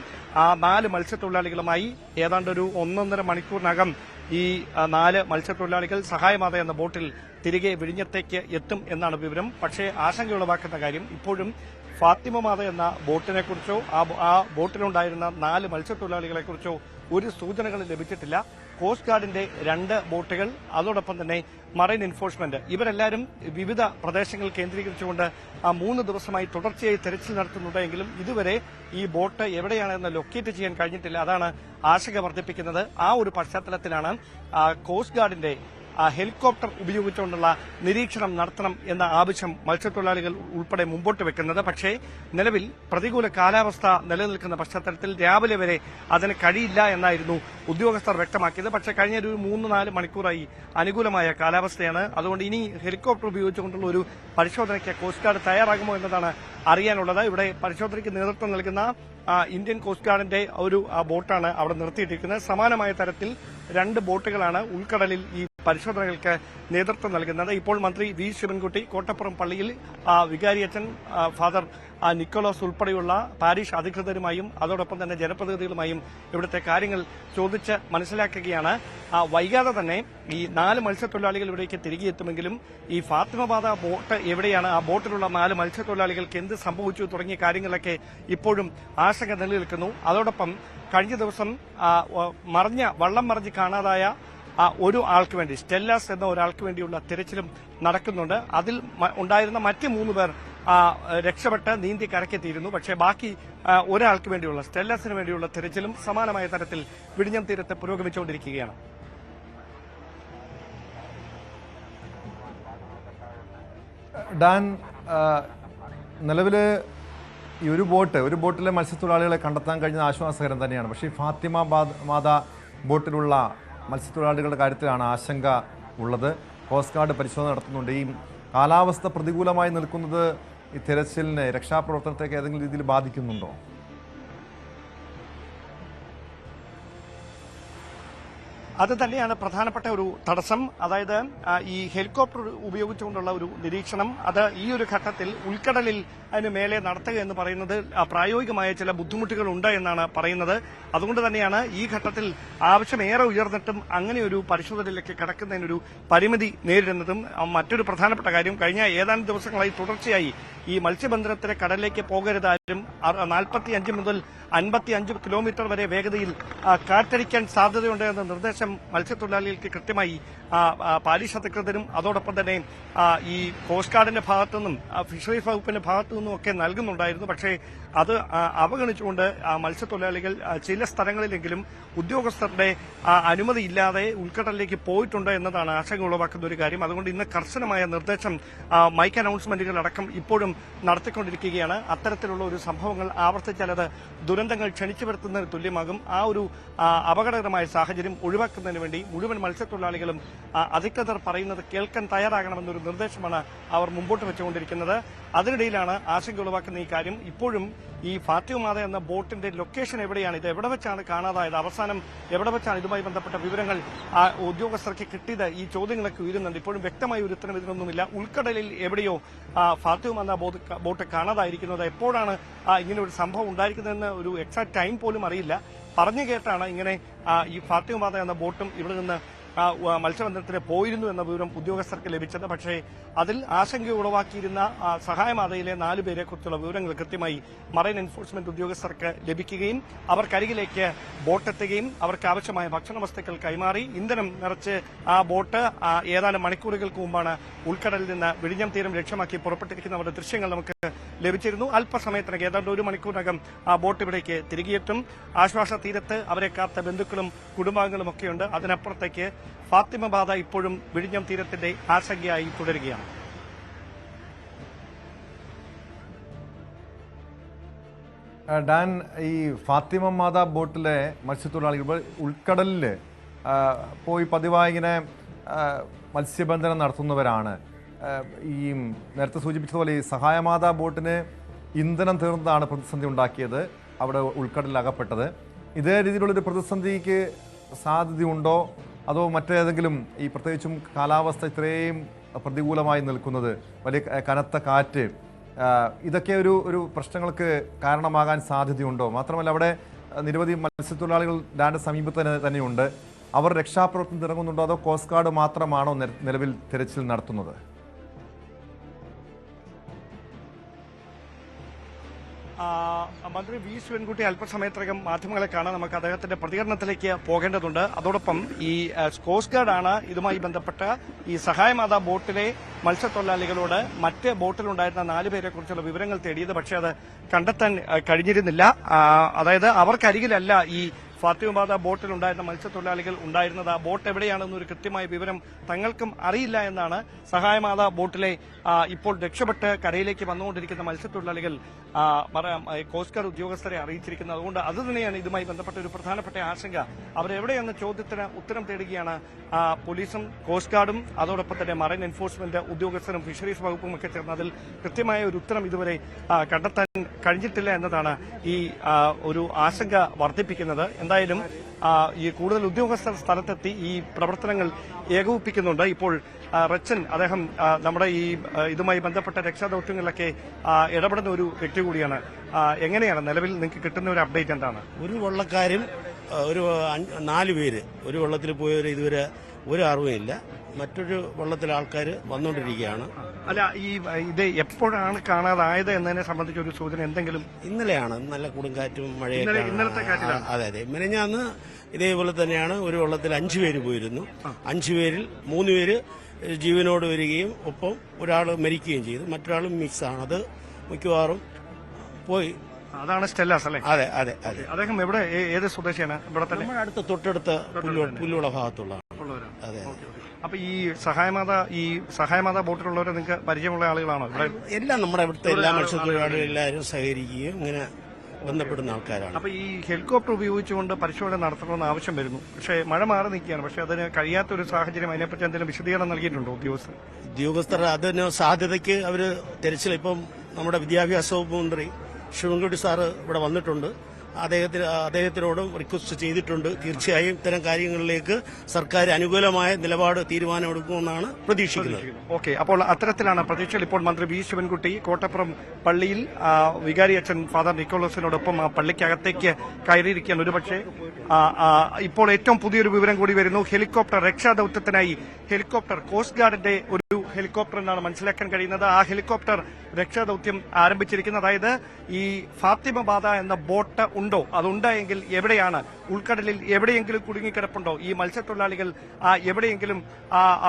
4 മത്സ്യത്തൊഴിലാളികളുമായി ഏതാണ്ട് ഒരു 1.5 മണിക്കൂറിനകം ഈ 4 മത്സ്യത്തൊഴിലാളികൾ സഹായമാത എന്ന ബോട്ടിൽ തിരികെ വിഴിഞ്ഞത്തേക്ക് എത്തും എന്നാണ് വിവരം. പക്ഷേ ആശങ്കയുളവാക്കുന്ന കാര്യം, ഇപ്പോഴും ഫാത്തിമ മാത എന്ന ബോട്ടിനെ കുറിച്ചോ ആ ബോട്ടിലുണ്ടായിരുന്ന 4 മത്സ്യത്തൊഴിലാളികളെ കുറിച്ചോ ഒരു സൂചനകൾ ലഭിച്ചിട്ടില്ല. കോസ്റ്റ് ഗാർഡിന്റെ 2 ബോട്ടുകൾ, അതോടൊപ്പം തന്നെ മറൈൻ എൻഫോഴ്സ്മെന്റ്, ഇവരെല്ലാവരും വിവിധ പ്രദേശങ്ങൾ കേന്ദ്രീകരിച്ചുകൊണ്ട് 3 ദിവസമായി തുടർച്ചയായി തെരച്ചിൽ നടത്തുന്നുണ്ടെങ്കിലും ഇതുവരെ ഈ ബോട്ട് എവിടെയാണെന്ന് ലൊക്കേറ്റ് ചെയ്യാൻ കഴിഞ്ഞിട്ടില്ല. അതാണ് ആശങ്ക വർദ്ധിപ്പിക്കുന്നത്. ആ ഒരു പശ്ചാത്തലത്തിലാണ് കോസ്റ്റ് ഗാർഡിന്റെ ഹെലികോപ്റ്റർ ഉപയോഗിച്ചുകൊണ്ടുള്ള നിരീക്ഷണം നടത്തണം എന്ന ആവശ്യം മത്സ്യത്തൊഴിലാളികൾ ഉൾപ്പെടെ മുമ്പോട്ട് വെക്കുന്നത്. പക്ഷേ നിലവിൽ പ്രതികൂല കാലാവസ്ഥ നിലനിൽക്കുന്ന പശ്ചാത്തലത്തിൽ രാവിലെ വരെ അതിന് കഴിയില്ല എന്നായിരുന്നു ഉദ്യോഗസ്ഥർ വ്യക്തമാക്കിയത്. പക്ഷേ കഴിഞ്ഞ ഒരു 3-4 മണിക്കൂറായി അനുകൂലമായ കാലാവസ്ഥയാണ്. അതുകൊണ്ട് ഇനി ഹെലികോപ്റ്റർ ഉപയോഗിച്ചുകൊണ്ടുള്ള ഒരു പരിശോധനയ്ക്ക് കോസ്റ്റ് ഗാർഡ് തയ്യാറാകുമോ എന്നതാണ് അറിയാനുള്ളത്. ഇവിടെ പരിശോധനയ്ക്ക് നേതൃത്വം നൽകുന്ന ഇന്ത്യൻ കോസ്റ്റ് ഗാർഡിന്റെ ഒരു ബോട്ടാണ് അവിടെ നിർത്തിയിട്ടിരിക്കുന്നത്. സമാനമായ തരത്തിൽ 2 ബോട്ടുകളാണ് ഉൾക്കടലിൽ ഈ പരിശോധനകൾക്ക് നേതൃത്വം നൽകുന്നത്. ഇപ്പോൾ മന്ത്രി വി ശിവൻകുട്ടി കോട്ടപ്പുറം പള്ളിയിൽ വികാരിയച്ഛൻ ഫാദർ നിക്കോളോസ് ഉൾപ്പെടെയുള്ള പാരിഷ് അധികൃതരുമായും അതോടൊപ്പം തന്നെ ജനപ്രതിനിധികളുമായും ഇവിടുത്തെ കാര്യങ്ങൾ ചോദിച്ച് മനസ്സിലാക്കുകയാണ്. വൈകാതെ തന്നെ ഈ 4 മത്സ്യത്തൊഴിലാളികൾ ഇവിടേക്ക് തിരികെ എത്തുമെങ്കിലും ഈ ഫാത്തിമ മാത ബോട്ട് എവിടെയാണ്, ആ ബോട്ടിലുള്ള 4 മത്സ്യത്തൊഴിലാളികൾക്ക് എന്ത് സംഭവിച്ചു തുടങ്ങിയ കാര്യങ്ങളൊക്കെ ഇപ്പോഴും ആശങ്ക നിലനിൽക്കുന്നു. അതോടൊപ്പം കഴിഞ്ഞ ദിവസം വള്ളം മറിഞ്ഞ് കാണാതായ ഒരു ആൾക്ക് വേണ്ടി സ്റ്റെല്ലാസ് എന്ന ഒരാൾക്ക് വേണ്ടിയുള്ള തിരച്ചിലും നടക്കുന്നുണ്ട്. അതിൽ ഉണ്ടായിരുന്ന മറ്റ് 3 പേർ രക്ഷപ്പെട്ട് നീന്തി കരക്കെത്തിയിരുന്നു. പക്ഷേ ബാക്കി ഒരാൾക്ക് വേണ്ടിയുള്ള സ്റ്റെല്ലാസിന് വേണ്ടിയുള്ള തിരച്ചിലും സമാനമായ തരത്തിൽ വിഴിഞ്ഞം തീരത്ത് പുരോഗമിച്ചുകൊണ്ടിരിക്കുകയാണ്. ഡാൻ, നിലവിൽ ഈ ഒരു ബോട്ടിലെ മത്സ്യത്തൊഴിലാളികളെ കണ്ടെത്താൻ കഴിഞ്ഞത് ആശ്വാസകരം തന്നെയാണ്. പക്ഷേ ഈ ഫാത്തിമ മാതാ ബോട്ടിലുള്ള മത്സ്യത്തൊഴിലാളികളുടെ കാര്യത്തിലാണ് ആശങ്ക ഉള്ളത്. കോസ്റ്റ് ഗാർഡ് പരിശോധന നടത്തുന്നുണ്ട്. ഈ കാലാവസ്ഥ പ്രതികൂലമായി നിൽക്കുന്നത് ഈ തിരച്ചിലിനെ, രക്ഷാപ്രവർത്തനത്തേക്ക് ഏതെങ്കിലും രീതിയിൽ ബാധിക്കുന്നുണ്ടോ? അത് തന്നെയാണ് പ്രധാനപ്പെട്ട ഒരു തടസ്സം. അതായത് ഈ ഹെലികോപ്റ്റർ ഉപയോഗിച്ചുകൊണ്ടുള്ള ഒരു നിരീക്ഷണം, അത് ഈ ഒരു ഘട്ടത്തിൽ ഉൾക്കടലിൽ അതിന് മേലെ നടത്തുക എന്ന് പറയുന്നത് പ്രായോഗികമായ ചില ബുദ്ധിമുട്ടുകൾ ഉണ്ട് എന്നാണ് പറയുന്നത്. അതുകൊണ്ട് തന്നെയാണ് ഈ ഘട്ടത്തിൽ ആവശ്യമേറെ ഉയർന്നിട്ടും അങ്ങനെ ഒരു പരിശോധനയിലേക്ക് കടക്കുന്നതിനൊരു പരിമിതി നേരിടുന്നതും. മറ്റൊരു പ്രധാനപ്പെട്ട കാര്യം, കഴിഞ്ഞ ഏതാനും ദിവസങ്ങളായി തുടർച്ചയായി ഈ മത്സ്യബന്ധനത്തിന് കടലിലേക്ക് പോകരുതാനും 45 മുതൽ 55 കിലോമീറ്റർ വരെ വേഗതയിൽ കാറ്റടിക്കാൻ സാധ്യതയുണ്ട് എന്ന നിർദ്ദേശം മത്സ്യത്തൊഴിലാളികൾക്ക് കൃത്യമായി പാരീഷ് അധികൃതരും അതോടൊപ്പം തന്നെ ഈ കോസ്റ്റ് ഗാർഡിന്റെ ഭാഗത്തുനിന്നും ഫിഷറീസ് വകുപ്പിന്റെ ഭാഗത്തുനിന്നും ഒക്കെ നൽകുന്നുണ്ടായിരുന്നു. പക്ഷേ അത് അവഗണിച്ചുകൊണ്ട് മത്സ്യത്തൊഴിലാളികൾ ചില സ്ഥലങ്ങളിലെങ്കിലും ഉദ്യോഗസ്ഥരുടെ അനുമതിയില്ലാതെ ഉൾക്കടലിലേക്ക് പോയിട്ടുണ്ട് എന്നതാണ് ആശങ്ക ഉളവാക്കുന്ന ഒരു കാര്യം. അതുകൊണ്ട് ഇന്ന് കർശനമായ നിർദ്ദേശം മൈക്ക് അനൗൺസ്മെന്റുകളടക്കം ഇപ്പോഴും നടത്തിക്കൊണ്ടിരിക്കുകയാണ്. അത്തരത്തിലുള്ള ഒരു സംഭവങ്ങൾ ആവർത്തിച്ചാൽ അത് ദുരന്തങ്ങൾ ക്ഷണിച്ചു വരുത്തുന്നതിന് തുല്യമാകും. ആ ഒരു അപകടകരമായ സാഹചര്യം ഒഴിവാക്കുന്നതിന് വേണ്ടി മുഴുവൻ മത്സ്യത്തൊഴിലാളികളും അധികൃതർ പറയുന്നത് കേൾക്കാൻ തയ്യാറാകണമെന്നൊരു നിർദ്ദേശമാണ് അവർ മുമ്പോട്ട് വെച്ചുകൊണ്ടിരിക്കുന്നത്. അതിനിടയിലാണ് ആശങ്ക ഉളവാക്കുന്ന ഈ കാര്യം. ഇപ്പോഴും ഈ ഫാത്തിമ മാത എന്ന ബോട്ടിന്റെ ലൊക്കേഷൻ എവിടെയാണ്, ഇത് എവിടെ വെച്ചാണ് കാണാതായത്, അവസാനം എവിടെ വെച്ചാണ് ഇതുമായി ബന്ധപ്പെട്ട വിവരങ്ങൾ ഉദ്യോഗസ്ഥർക്ക് കിട്ടിയത്, ഈ ചോദ്യങ്ങളൊക്കെ ഉയരുന്നുണ്ട്. ഇപ്പോഴും വ്യക്തമായ ഒരു ഉത്തരം ഇതിനൊന്നുമില്ല. ഉൾക്കടലിൽ എവിടെയോ ഫാത്തിമ എന്ന ബോട്ട് കാണാതായിരിക്കുന്നത്, എപ്പോഴാണ് ഇങ്ങനെ ഒരു സംഭവം ഉണ്ടായിരിക്കുന്നതെന്ന് ഒരു എക്സാക്ട് ടൈം പോലും അറിയില്ല. പറഞ്ഞു കേട്ടാണ് ഇങ്ങനെ ഈ ഫാത്തിമ മാത എന്ന ബോട്ടും ഇവിടെ നിന്ന് മത്സ്യബന്ധനത്തിന് പോയിരുന്നു എന്ന വിവരം ഉദ്യോഗസ്ഥർക്ക് ലഭിച്ചത്. പക്ഷേ അതിൽ ആശങ്ക ഉളവാക്കിയിരുന്ന സഹായമാതയിലെ 4 പേരെ കുറിച്ചുള്ള വിവരങ്ങൾ കൃത്യമായി മറൈൻ എൻഫോഴ്സ്മെന്റ് ഉദ്യോഗസ്ഥർക്ക് ലഭിക്കുകയും അവർക്കരികിലേക്ക് ബോട്ടെത്തുകയും അവർക്ക് ആവശ്യമായ ഭക്ഷണ വസ്തുക്കൾ കൈമാറി ഇന്ധനം നിറച്ച് ആ ബോട്ട് ഏതാനും മണിക്കൂറുകൾക്ക് മുമ്പാണ് ഉൾക്കടലിൽ നിന്ന് വിഴിഞ്ഞം തീരം ലക്ഷ്യമാക്കി പുറപ്പെട്ടിരിക്കുന്നവരുടെ ദൃശ്യങ്ങൾ നമുക്ക് ലഭിച്ചിരുന്നു. അല്പസമയത്തിനകം, ഏതാണ്ട് 1 മണിക്കൂറിനകം ആ ബോട്ട് ഇവിടേക്ക് തിരികെയെത്തും. ആശ്വാസ തീരത്ത് അവരെ കാത്ത ബന്ധുക്കളും കുടുംബാംഗങ്ങളും ഒക്കെയുണ്ട്. അതിനപ്പുറത്തേക്ക് ഫാത്തിമ ബാധ ഇപ്പോഴും വിഴിഞ്ഞം തീരത്തിന്റെ ആശങ്കയായി തുടരുകയാണ്. ഡാൻ, ഈ ഫാത്തിമ മാതാ ബോട്ടിലെ മത്സ്യത്തൊഴിലാളികൾ ഉൾക്കടലിൽ പോയി പതിവായി ഇങ്ങനെ മത്സ്യബന്ധനം നടത്തുന്നവരാണ്. ഈ നേരത്തെ സൂചിപ്പിച്ചതുപോലെ ഈ സഹായമാതാ ബോട്ടിന് ഇന്ധനം തീർന്നതാണ് പ്രതിസന്ധി ഉണ്ടാക്കിയത്, അവിടെ ഉൾക്കടലിൽ അകപ്പെട്ടത്. ഇതേ രീതിയിലുള്ളൊരു പ്രതിസന്ധിക്ക് സാധ്യതയുണ്ടോ, അതോ മറ്റേതെങ്കിലും ഈ പ്രത്യേകിച്ചും കാലാവസ്ഥ ഇത്രയും പ്രതികൂലമായി നിൽക്കുന്നത്, വലിയ കനത്ത കാറ്റ്, ഇതൊക്കെ ഒരു പ്രശ്നങ്ങൾക്ക് കാരണമാകാൻ സാധ്യതയുണ്ടോ? മാത്രമല്ല അവിടെ നിരവധി മത്സ്യത്തൊഴിലാളികൾ ഡാമിന്റെ സമീപത്ത് തന്നെയുണ്ട്. അവർ രക്ഷാപ്രവർത്തനം ഇറങ്ങുന്നുണ്ടോ, അതോ കോസ്റ്റ് ഗാർഡ് മാത്രമാണോ നിലവിൽ തിരച്ചിൽ നടത്തുന്നത്? മന്ത്രി വി ശിവൻകുട്ടി അല്പസമയത്തിനകം മാധ്യമങ്ങളെ കാണാൻ നമുക്ക് അദ്ദേഹത്തിന്റെ പ്രതികരണത്തിലേക്ക് പോകേണ്ടതുണ്ട്. അതോടൊപ്പം ഈ കോസ്റ്റ് ഗാർഡാണ് ഇതുമായി ബന്ധപ്പെട്ട ഈ സഹായമാതാ ബോട്ടിലെ മത്സ്യത്തൊഴിലാളികളോട് മറ്റ് ബോട്ടിലുണ്ടായിരുന്ന 4 പേരെ കുറിച്ചുള്ള വിവരങ്ങൾ തേടിയത്. പക്ഷേ അത് കണ്ടെത്താൻ കഴിഞ്ഞിരുന്നില്ല. അതായത് അവർക്കരികിലല്ല ഈ ഫാത്തിമ മാതാ ബോട്ടിലുണ്ടായിരുന്ന മത്സ്യത്തൊഴിലാളികൾ ഉണ്ടായിരുന്നത്. ആ ബോട്ട് എവിടെയാണെന്നൊരു കൃത്യമായ വിവരം തങ്ങൾക്കും അറിയില്ല എന്നാണ് സഹായമാതാ ബോട്ടിലെ ഇപ്പോൾ രക്ഷപ്പെട്ട് കരയിലേക്ക് വന്നുകൊണ്ടിരിക്കുന്ന മത്സ്യത്തൊഴിലാളികൾ കോസ്റ്റ് ഗാർഡ് ഉദ്യോഗസ്ഥരെ അറിയിച്ചിരിക്കുന്നത്. അതുകൊണ്ട് അത് തന്നെയാണ് ഇതുമായി ബന്ധപ്പെട്ട ഒരു പ്രധാനപ്പെട്ട ആശങ്ക. അവരെവിടെയെന്ന ചോദ്യത്തിന് ഉത്തരം തേടുകയാണ് പോലീസും കോസ്റ്റ് ഗാർഡും അതോടൊപ്പം തന്നെ മറൈൻ എൻഫോഴ്സ്മെന്റ് ഉദ്യോഗസ്ഥരും ഫിഷറീസ് വകുപ്പും ഒക്കെ ചേർന്ന് അതിൽ കൃത്യമായ ഒരു ഉത്തരം ഇതുവരെ കണ്ടെത്താൻ കഴിഞ്ഞിട്ടില്ല എന്നതാണ് ഈ ഒരു ആശങ്ക വർദ്ധിപ്പിക്കുന്നത്. എന്തായാലും ഈ കൂടുതൽ ഉദ്യോഗസ്ഥർ സ്ഥലത്തെത്തി ഈ പ്രവർത്തനങ്ങൾ ഏകോപിപ്പിക്കുന്നുണ്ട്. ഇപ്പോൾ റച്ചൻ അദ്ദേഹം നമ്മുടെ ഈ ഇതുമായി ബന്ധപ്പെട്ട രക്ഷാദൌത്യങ്ങളിലൊക്കെ ഇടപെടുന്ന ഒരു വ്യക്തി കൂടിയാണ്. എങ്ങനെയാണ് നിലവിൽ നിങ്ങൾക്ക് കിട്ടുന്ന ഒരു അപ്ഡേറ്റ് എന്താണ്? ഒരു വള്ളക്കാരും ഒരു 4 പേര് ഒരു വള്ളത്തിൽ പോയവർ ഇതുവരെ ഒരു അറിവുമില്ല. മറ്റൊരു വള്ളത്തിലെ ആൾക്കാർ വന്നുകൊണ്ടിരിക്കുകയാണ്. അല്ല, ഇത് എപ്പോഴാണ് കാണാതായത് എന്നതിനെ സംബന്ധിച്ച ഒരു സൂചന എന്തെങ്കിലും? ഇന്നലെയാണ് നല്ല കൊടുങ്കാറ്റും മഴയൊക്കെ. ഇന്നലത്തെ കാറ്റിലാണ്. അതെ. മിനിഞ്ഞാന്ന് ഇതേപോലെ തന്നെയാണ് ഒരു വെള്ളത്തിൽ 5 പേര് പോയിരുന്നു. 5 പേരിൽ 3 പേര് ജീവനോട് വരികയും ഒപ്പം ഒരാൾ മരിക്കുകയും ചെയ്തു. മറ്റൊരാളും മിക്സാണ്. അത് മിക്കവാറും പോയി. അതാണ് സ്റ്റെല്ലാസ് അല്ലേ? അതെ അതെ അതെ. അദ്ദേഹം എവിടെ ഏത് സ്വദേശിയാണ്? ഇവിടെ തന്നെ നമ്മുടെ തൊട്ടടുത്ത പുല്ലുള ഭാഗത്തുള്ള. അതെ. അപ്പൊ ഈ സഹായമാത ബോട്ടിലുള്ളവരെ നിങ്ങൾക്ക് പരിചയമുള്ള ആളുകളാണോ? ഇവിടെ എല്ലാം നമ്മുടെ ഇവിടുത്തെ എല്ലാ മത്സ്യത്തൊഴിലാളികളും എല്ലാവരും സഹകരിക്കുകയും ഇങ്ങനെ ബന്ധപ്പെടുന്ന ആൾക്കാരാണ്. അപ്പൊ ഈ ഹെലികോപ്റ്റർ ഉപയോഗിച്ചുകൊണ്ട് പരിശോധന നടത്തണമെന്ന് ആവശ്യം വരുന്നു. പക്ഷേ മഴ മാറി നിൽക്കുകയാണ്. പക്ഷെ അതിന് കഴിയാത്തൊരു സാഹചര്യം, അതിനെപ്പറ്റി എന്തെങ്കിലും വിശദീകരണം നൽകിയിട്ടുണ്ടോ ഉദ്യോഗസ്ഥർ? അതിന് സാധ്യതയ്ക്ക് അവര് തെരച്ചിൽ, ഇപ്പം നമ്മുടെ വിദ്യാഭ്യാസ വകുപ്പ് മന്ത്രി ശിവൻകുട്ടി സാറ് ഇവിടെ വന്നിട്ടുണ്ട്. അദ്ദേഹത്തിനോടും റിക്വസ്റ്റ് ചെയ്തിട്ടുണ്ട്. തീർച്ചയായും ഇത്തരം കാര്യങ്ങളിലേക്ക് സർക്കാർ അനുകൂലമായ നിലപാട് തീരുമാനമെടുക്കുമെന്നാണ് പ്രതീക്ഷിക്കുന്നത്. ഓക്കെ, അപ്പോൾ അത്തരത്തിലാണ് പ്രതീക്ഷകൾ. ഇപ്പോൾ മന്ത്രി വി ശിവൻകുട്ടി കോട്ടപ്പുറം പള്ളിയിൽ വികാരി അച്ഛൻ ഫാദർ നിക്കോളസിനോടൊപ്പം ആ പള്ളിക്കകത്തേക്ക് കയറിയിരിക്കുകയാണ്. ഒരുപക്ഷെ ഇപ്പോൾ ഏറ്റവും പുതിയൊരു വിവരം കൂടി വരുന്നു. ഹെലികോപ്റ്റർ രക്ഷാദൌത്യത്തിനായി ഹെലികോപ്റ്റർ കോസ്റ്റ് ഗാർഡിന്റെ ഒരു ഹെലികോപ്റ്റർ എന്നാണ് മനസ്സിലാക്കാൻ കഴിയുന്നത്. ആ ഹെലികോപ്റ്റർ രക്ഷാദൌത്യം ആരംഭിച്ചിരിക്കുന്നത്. അതായത് ഈ ഫാത്തിമ ബാധ എന്ന ബോട്ട് ഉണ്ടോ, അതുണ്ടായെങ്കിൽ എവിടെയാണ്, ഉൾക്കടലിൽ എവിടെയെങ്കിലും കുടുങ്ങിക്കിടപ്പുണ്ടോ, ഈ മത്സ്യത്തൊഴിലാളികൾ എവിടെയെങ്കിലും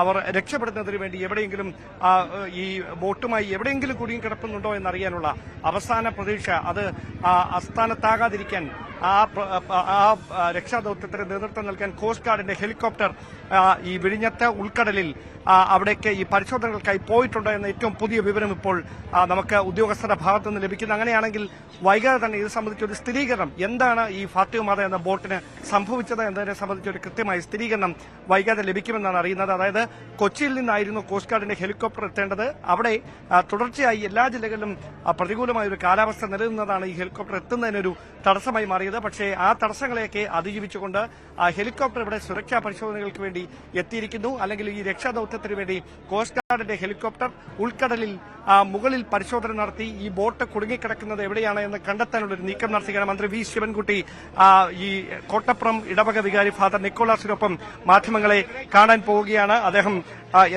അവർ രക്ഷപ്പെടുന്നതിന് വേണ്ടി എവിടെയെങ്കിലും ഈ ബോട്ടുമായി എവിടെയെങ്കിലും കുടുങ്ങിക്കിടപ്പുന്നുണ്ടോ എന്നറിയാനുള്ള അവസാന പ്രതീക്ഷ, അത് അസ്ഥാനത്താകാതിരിക്കാൻ ആ രക്ഷാദൌത്യത്തിന് നേതൃത്വം നൽകാൻ കോസ്റ്റ് ഗാർഡിന്റെ ഹെലികോപ്റ്റർ ഈ വിഴിഞ്ഞത്ത് ഉൾക്കടലിൽ അവിടേക്ക് ഈ പരിശോധനകൾക്കായി പോയിട്ടുണ്ട് എന്ന ഏറ്റവും പുതിയ വിവരം ഇപ്പോൾ നമുക്ക് ഉദ്യോഗസ്ഥരുടെ ഭാഗത്തു നിന്ന് ലഭിക്കുന്നു. അങ്ങനെയാണെങ്കിൽ വൈകാതെ തന്നെ ഇത് സംബന്ധിച്ചൊരു സ്ഥിരീകരണം, എന്താണ് ഈ ഫാത്തിമ മാത എന്ന ബോട്ടിന് സംഭവിച്ചത് എന്നതിനെ സംബന്ധിച്ചൊരു കൃത്യമായ സ്ഥിരീകരണം വൈകാതെ ലഭിക്കുമെന്നാണ് അറിയുന്നത്. അതായത് കൊച്ചിയിൽ നിന്നായിരുന്നു കോസ്റ്റ് ഗാർഡിന്റെ ഹെലികോപ്റ്റർ എത്തേണ്ടത്. അവിടെ തുടർച്ചയായി എല്ലാ ജില്ലകളിലും പ്രതികൂലമായ ഒരു കാലാവസ്ഥ നിലനിന്നതാണ് ഈ ഹെലികോപ്റ്റർ എത്തുന്നതിനൊരു തടസ്സമായി മാറിയത്. പക്ഷേ ആ തടസ്സങ്ങളെയൊക്കെ അതിജീവിച്ചുകൊണ്ട് ഹെലികോപ്റ്റർ ഇവിടെ സുരക്ഷാ പരിശോധനകൾക്ക് വേണ്ടി എത്തിയിരിക്കുന്നു. അല്ലെങ്കിൽ ഈ രക്ഷാദൌത്യത്തിന് വേണ്ടി കോസ്റ്റ് ഗാർഡിന്റെ ഹെലികോപ്റ്റർ ഉൾക്കടലിൽ മുകളിൽ പരിശോധന നടത്തി ഈ ബോട്ട് കുടുങ്ങിക്കിടക്കുന്നത് എവിടെയാണ് എന്ന് കണ്ടെത്താനുള്ള ഒരു നീക്കം നടത്തുകയാണ്. മന്ത്രി വി ശിവൻകുട്ടി ഈ കോട്ടപ്പുറം ഇടവക വികാരി ഫാദർ നിക്കോളാസിനൊപ്പം മാധ്യമങ്ങളെ കാണാൻ പോവുകയാണ്. അദ്ദേഹം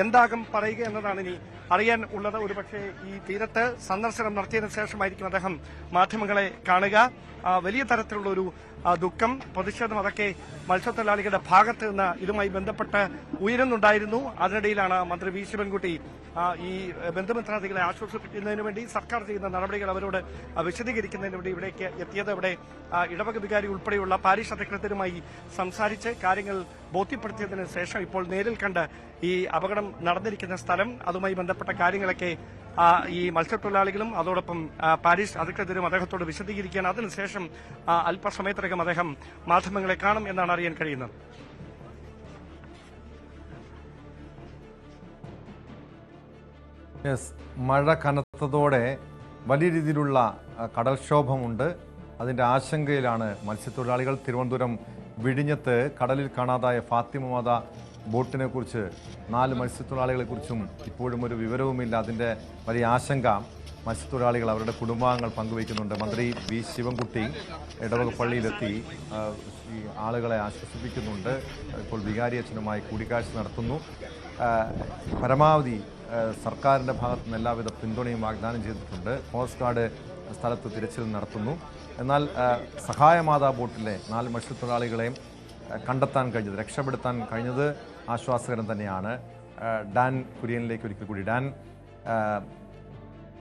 എന്താകും പറയുക എന്നതാണ് ഇനി അറിയാൻ ഉള്ളത്. ഒരുപക്ഷെ ഈ തീരത്ത് സന്ദർശനം നടത്തിയതിനു ശേഷമായിരിക്കും അദ്ദേഹം മാധ്യമങ്ങളെ കാണുക. വലിയ തരത്തിലുള്ള ഒരു ദുഃഖം, പ്രതിഷേധം അതൊക്കെ മത്സ്യത്തൊഴിലാളികളുടെ ഭാഗത്ത് നിന്ന് ഇതുമായി ബന്ധപ്പെട്ട് ഉയരുന്നുണ്ടായിരുന്നു. അതിനിടയിലാണ് മന്ത്രി വി ശിവൻകുട്ടി ഈ ബന്ധുമിത്രാദികളെ ആശ്വസിപ്പിക്കുന്നതിന് വേണ്ടി സർക്കാർ ചെയ്യുന്ന നടപടികൾ അവരോട് വിശദീകരിക്കുന്നതിന് വേണ്ടി ഇവിടേക്ക് എത്തിയത്. ഇവിടെ ഇടവക വികാരി ഉൾപ്പെടെയുള്ള പാരിഷ് അധികൃതരുമായി സംസാരിച്ച് കാര്യങ്ങൾ ബോധ്യപ്പെടുത്തിയതിന് ശേഷം ഇപ്പോൾ നേരിൽ കണ്ട് ഈ അപകടം നടന്നിരിക്കുന്ന സ്ഥലം, അതുമായി ബന്ധപ്പെട്ട കാര്യങ്ങളൊക്കെ ഈ മത്സ്യത്തൊഴിലാളികളും അതോടൊപ്പം പാരിഷ് അധികൃതരും അദ്ദേഹത്തോട് വിശദീകരിക്കുകയാണ്. അതിനുശേഷം അല്പസമയത്തിനകം അദ്ദേഹം മാധ്യമങ്ങളെ കാണും എന്നാണ് അറിയാൻ കഴിയുന്നത്. മഴ കനത്തതോടെ വലിയ രീതിയിലുള്ള കടൽക്ഷോഭമുണ്ട്. അതിൻ്റെ ആശങ്കയിലാണ് മത്സ്യത്തൊഴിലാളികൾ. തിരുവനന്തപുരം വിഴിഞ്ഞത്ത് കടലിൽ കാണാതായ ഫാത്തിമ മാത ബോട്ടിനെ കുറിച്ച് 4 മത്സ്യത്തൊഴിലാളികളെക്കുറിച്ചും ഇപ്പോഴും ഒരു വിവരവുമില്ല. അതിൻ്റെ വലിയ ആശങ്ക മത്സ്യത്തൊഴിലാളികൾ അവരുടെ കുടുംബാംഗങ്ങൾ പങ്കുവയ്ക്കുന്നുണ്ട്. മന്ത്രി വി ശിവൻകുട്ടി ഇടവക പള്ളിയിലെത്തി ഈ ആളുകളെ ആശ്വസിപ്പിക്കുന്നുണ്ട്. ഇപ്പോൾ വികാരി അച്ഛനുമായി കൂടിക്കാഴ്ച നടത്തുന്നു. പരമാവധി സർക്കാരിൻ്റെ ഭാഗത്തു നിന്ന് എല്ലാവിധ പിന്തുണയും വാഗ്ദാനം ചെയ്തിട്ടുണ്ട്. കോസ്റ്റ് ഗാർഡ് സ്ഥലത്ത് തിരച്ചിൽ നടത്തുന്നു. എന്നാൽ സഹായമാതാ ബോട്ടിലെ 4 മത്സ്യത്തൊഴിലാളികളെയും കണ്ടെത്താൻ കഴിഞ്ഞത്, രക്ഷപ്പെടുത്താൻ കഴിഞ്ഞത് ആശ്വാസകരം തന്നെയാണ്. ഡാൻ കുര്യനിലേക്ക് ഒരിക്കൽ കൂടി. ഡാൻ,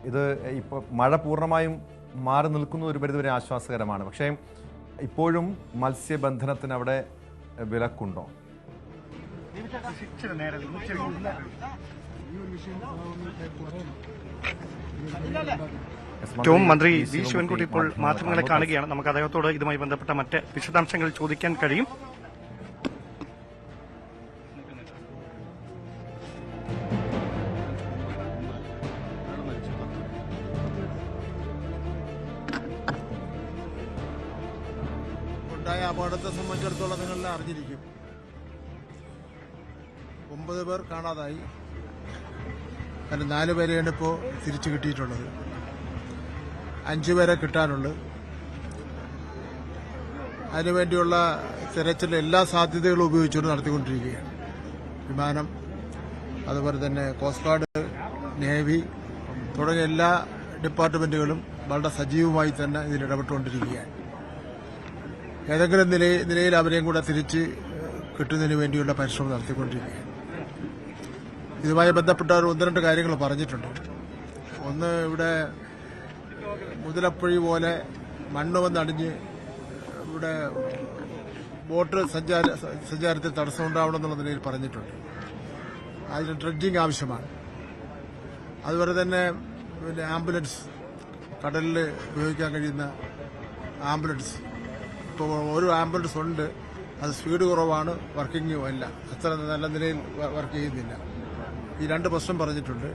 ഇത് ഇപ്പോൾ മഴ പൂർണ്ണമായും മാറി നിൽക്കുന്ന ഒരു പരിധിവരെ ആശ്വാസകരമാണ്. പക്ഷേ ഇപ്പോഴും മത്സ്യബന്ധനത്തിന് അവിടെ വിലക്കുണ്ടോ? മന്ത്രി വി ശിവൻകുട്ടി ഇപ്പോൾ മാധ്യമങ്ങളെ കാണുകയാണ്. നമുക്ക് അദ്ദേഹത്തോട് ഇതുമായി ബന്ധപ്പെട്ട മറ്റ് വിശദാംശങ്ങൾ ചോദിക്കാൻ കഴിയും. ഉണ്ടായ അപകടത്തെ സംബന്ധിച്ചിടത്തോളം നിങ്ങളെല്ലാം അറിഞ്ഞിരിക്കും. 9 പേർ കാണാതായി. അതിൽ 4 പേരെയാണ് ഇപ്പോൾ തിരിച്ചു കിട്ടിയിട്ടുള്ളത്. 5 പേരെ കിട്ടാനുള്ളൂ. അതിനുവേണ്ടിയുള്ള തിരച്ചിൽ എല്ലാ സാധ്യതകളും ഉപയോഗിച്ചുകൊണ്ട് നടത്തിക്കൊണ്ടിരിക്കുകയാണ്. വിമാനം, അതുപോലെ തന്നെ കോസ്റ്റ് ഗാർഡ്, നേവി തുടങ്ങിയ എല്ലാ ഡിപ്പാർട്ട്മെന്റുകളും വളരെ സജീവമായി തന്നെ ഇതിൽ ഇടപെട്ടുകൊണ്ടിരിക്കുകയാണ്. ഏതെങ്കിലും നിലയിൽ അവരെയും കൂടെ തിരിച്ച് കിട്ടുന്നതിന് വേണ്ടിയുള്ള പരിശ്രമം നടത്തിക്കൊണ്ടിരിക്കുകയാണ്. ഇതുമായി ബന്ധപ്പെട്ട ഒന്ന് രണ്ട് കാര്യങ്ങൾ പറഞ്ഞിട്ടുണ്ട്. ഒന്ന്, ഇവിടെ മുതലപ്പുഴി പോലെ മണ്ണ് വന്നടിഞ്ഞ് ഇവിടെ ബോട്ട് സഞ്ചാരത്തിൽ തടസ്സമുണ്ടാവണമെന്നുള്ള നിലയിൽ പറഞ്ഞിട്ടുണ്ട്. അതിന് ഡ്രഡ്ജിങ് ആവശ്യമാണ്. അതുപോലെ തന്നെ ആംബുലൻസ്, കടലിൽ ഉപയോഗിക്കാൻ കഴിയുന്ന ആംബുലൻസ്, ഇപ്പോൾ ഒരു ആംബുലൻസ് ഉണ്ട്, അത് സ്പീഡ് കുറവാണ്, വർക്കിംഗും അല്ല, അത്ര നല്ല നിലയിൽ വർക്ക് ചെയ്യുന്നില്ല. ഈ രണ്ട് പ്രശ്നം പറഞ്ഞിട്ടുണ്ട്.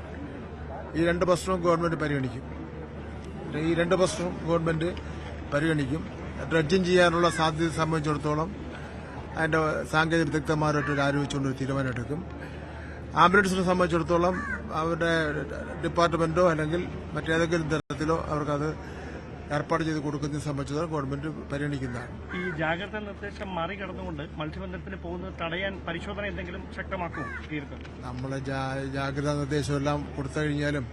ഈ രണ്ട് പ്രശ്നവും ഗവൺമെന്റ് പരിഗണിക്കും. ഡ്രഡ്ജിങ് ചെയ്യാനുള്ള സാധ്യത സംബന്ധിച്ചിടത്തോളം അതിന്റെ സാങ്കേതിക വിദഗ്ധന്മാരായിട്ട് ആലോചിച്ചുകൊണ്ട് ഒരു തീരുമാനമെടുക്കും. ആംബുലൻസിനെ സംബന്ധിച്ചിടത്തോളം അവരുടെ ഡിപ്പാർട്ട്മെന്റോ അല്ലെങ്കിൽ മറ്റേതെങ്കിലും തരത്തിലോ അവർക്കത് ഏർപ്പാട് ചെയ്ത് കൊടുക്കുന്നതിനെ സംബന്ധിച്ചിടത്തോളം ഗവൺമെന്റ് പരിഗണിക്കുന്നതാണ്. ഈ ജാഗ്രതാ നിർദ്ദേശം മറികടന്നുകൊണ്ട് മത്സ്യബന്ധനത്തിന് പോകുന്നത് തടയാൻ പരിശോധന എന്തെങ്കിലും ശക്തമാക്കുമോ തീർത്തും? നമ്മളെ ജാഗ്രതാ നിർദ്ദേശമെല്ലാം കൊടുത്തു കഴിഞ്ഞാലും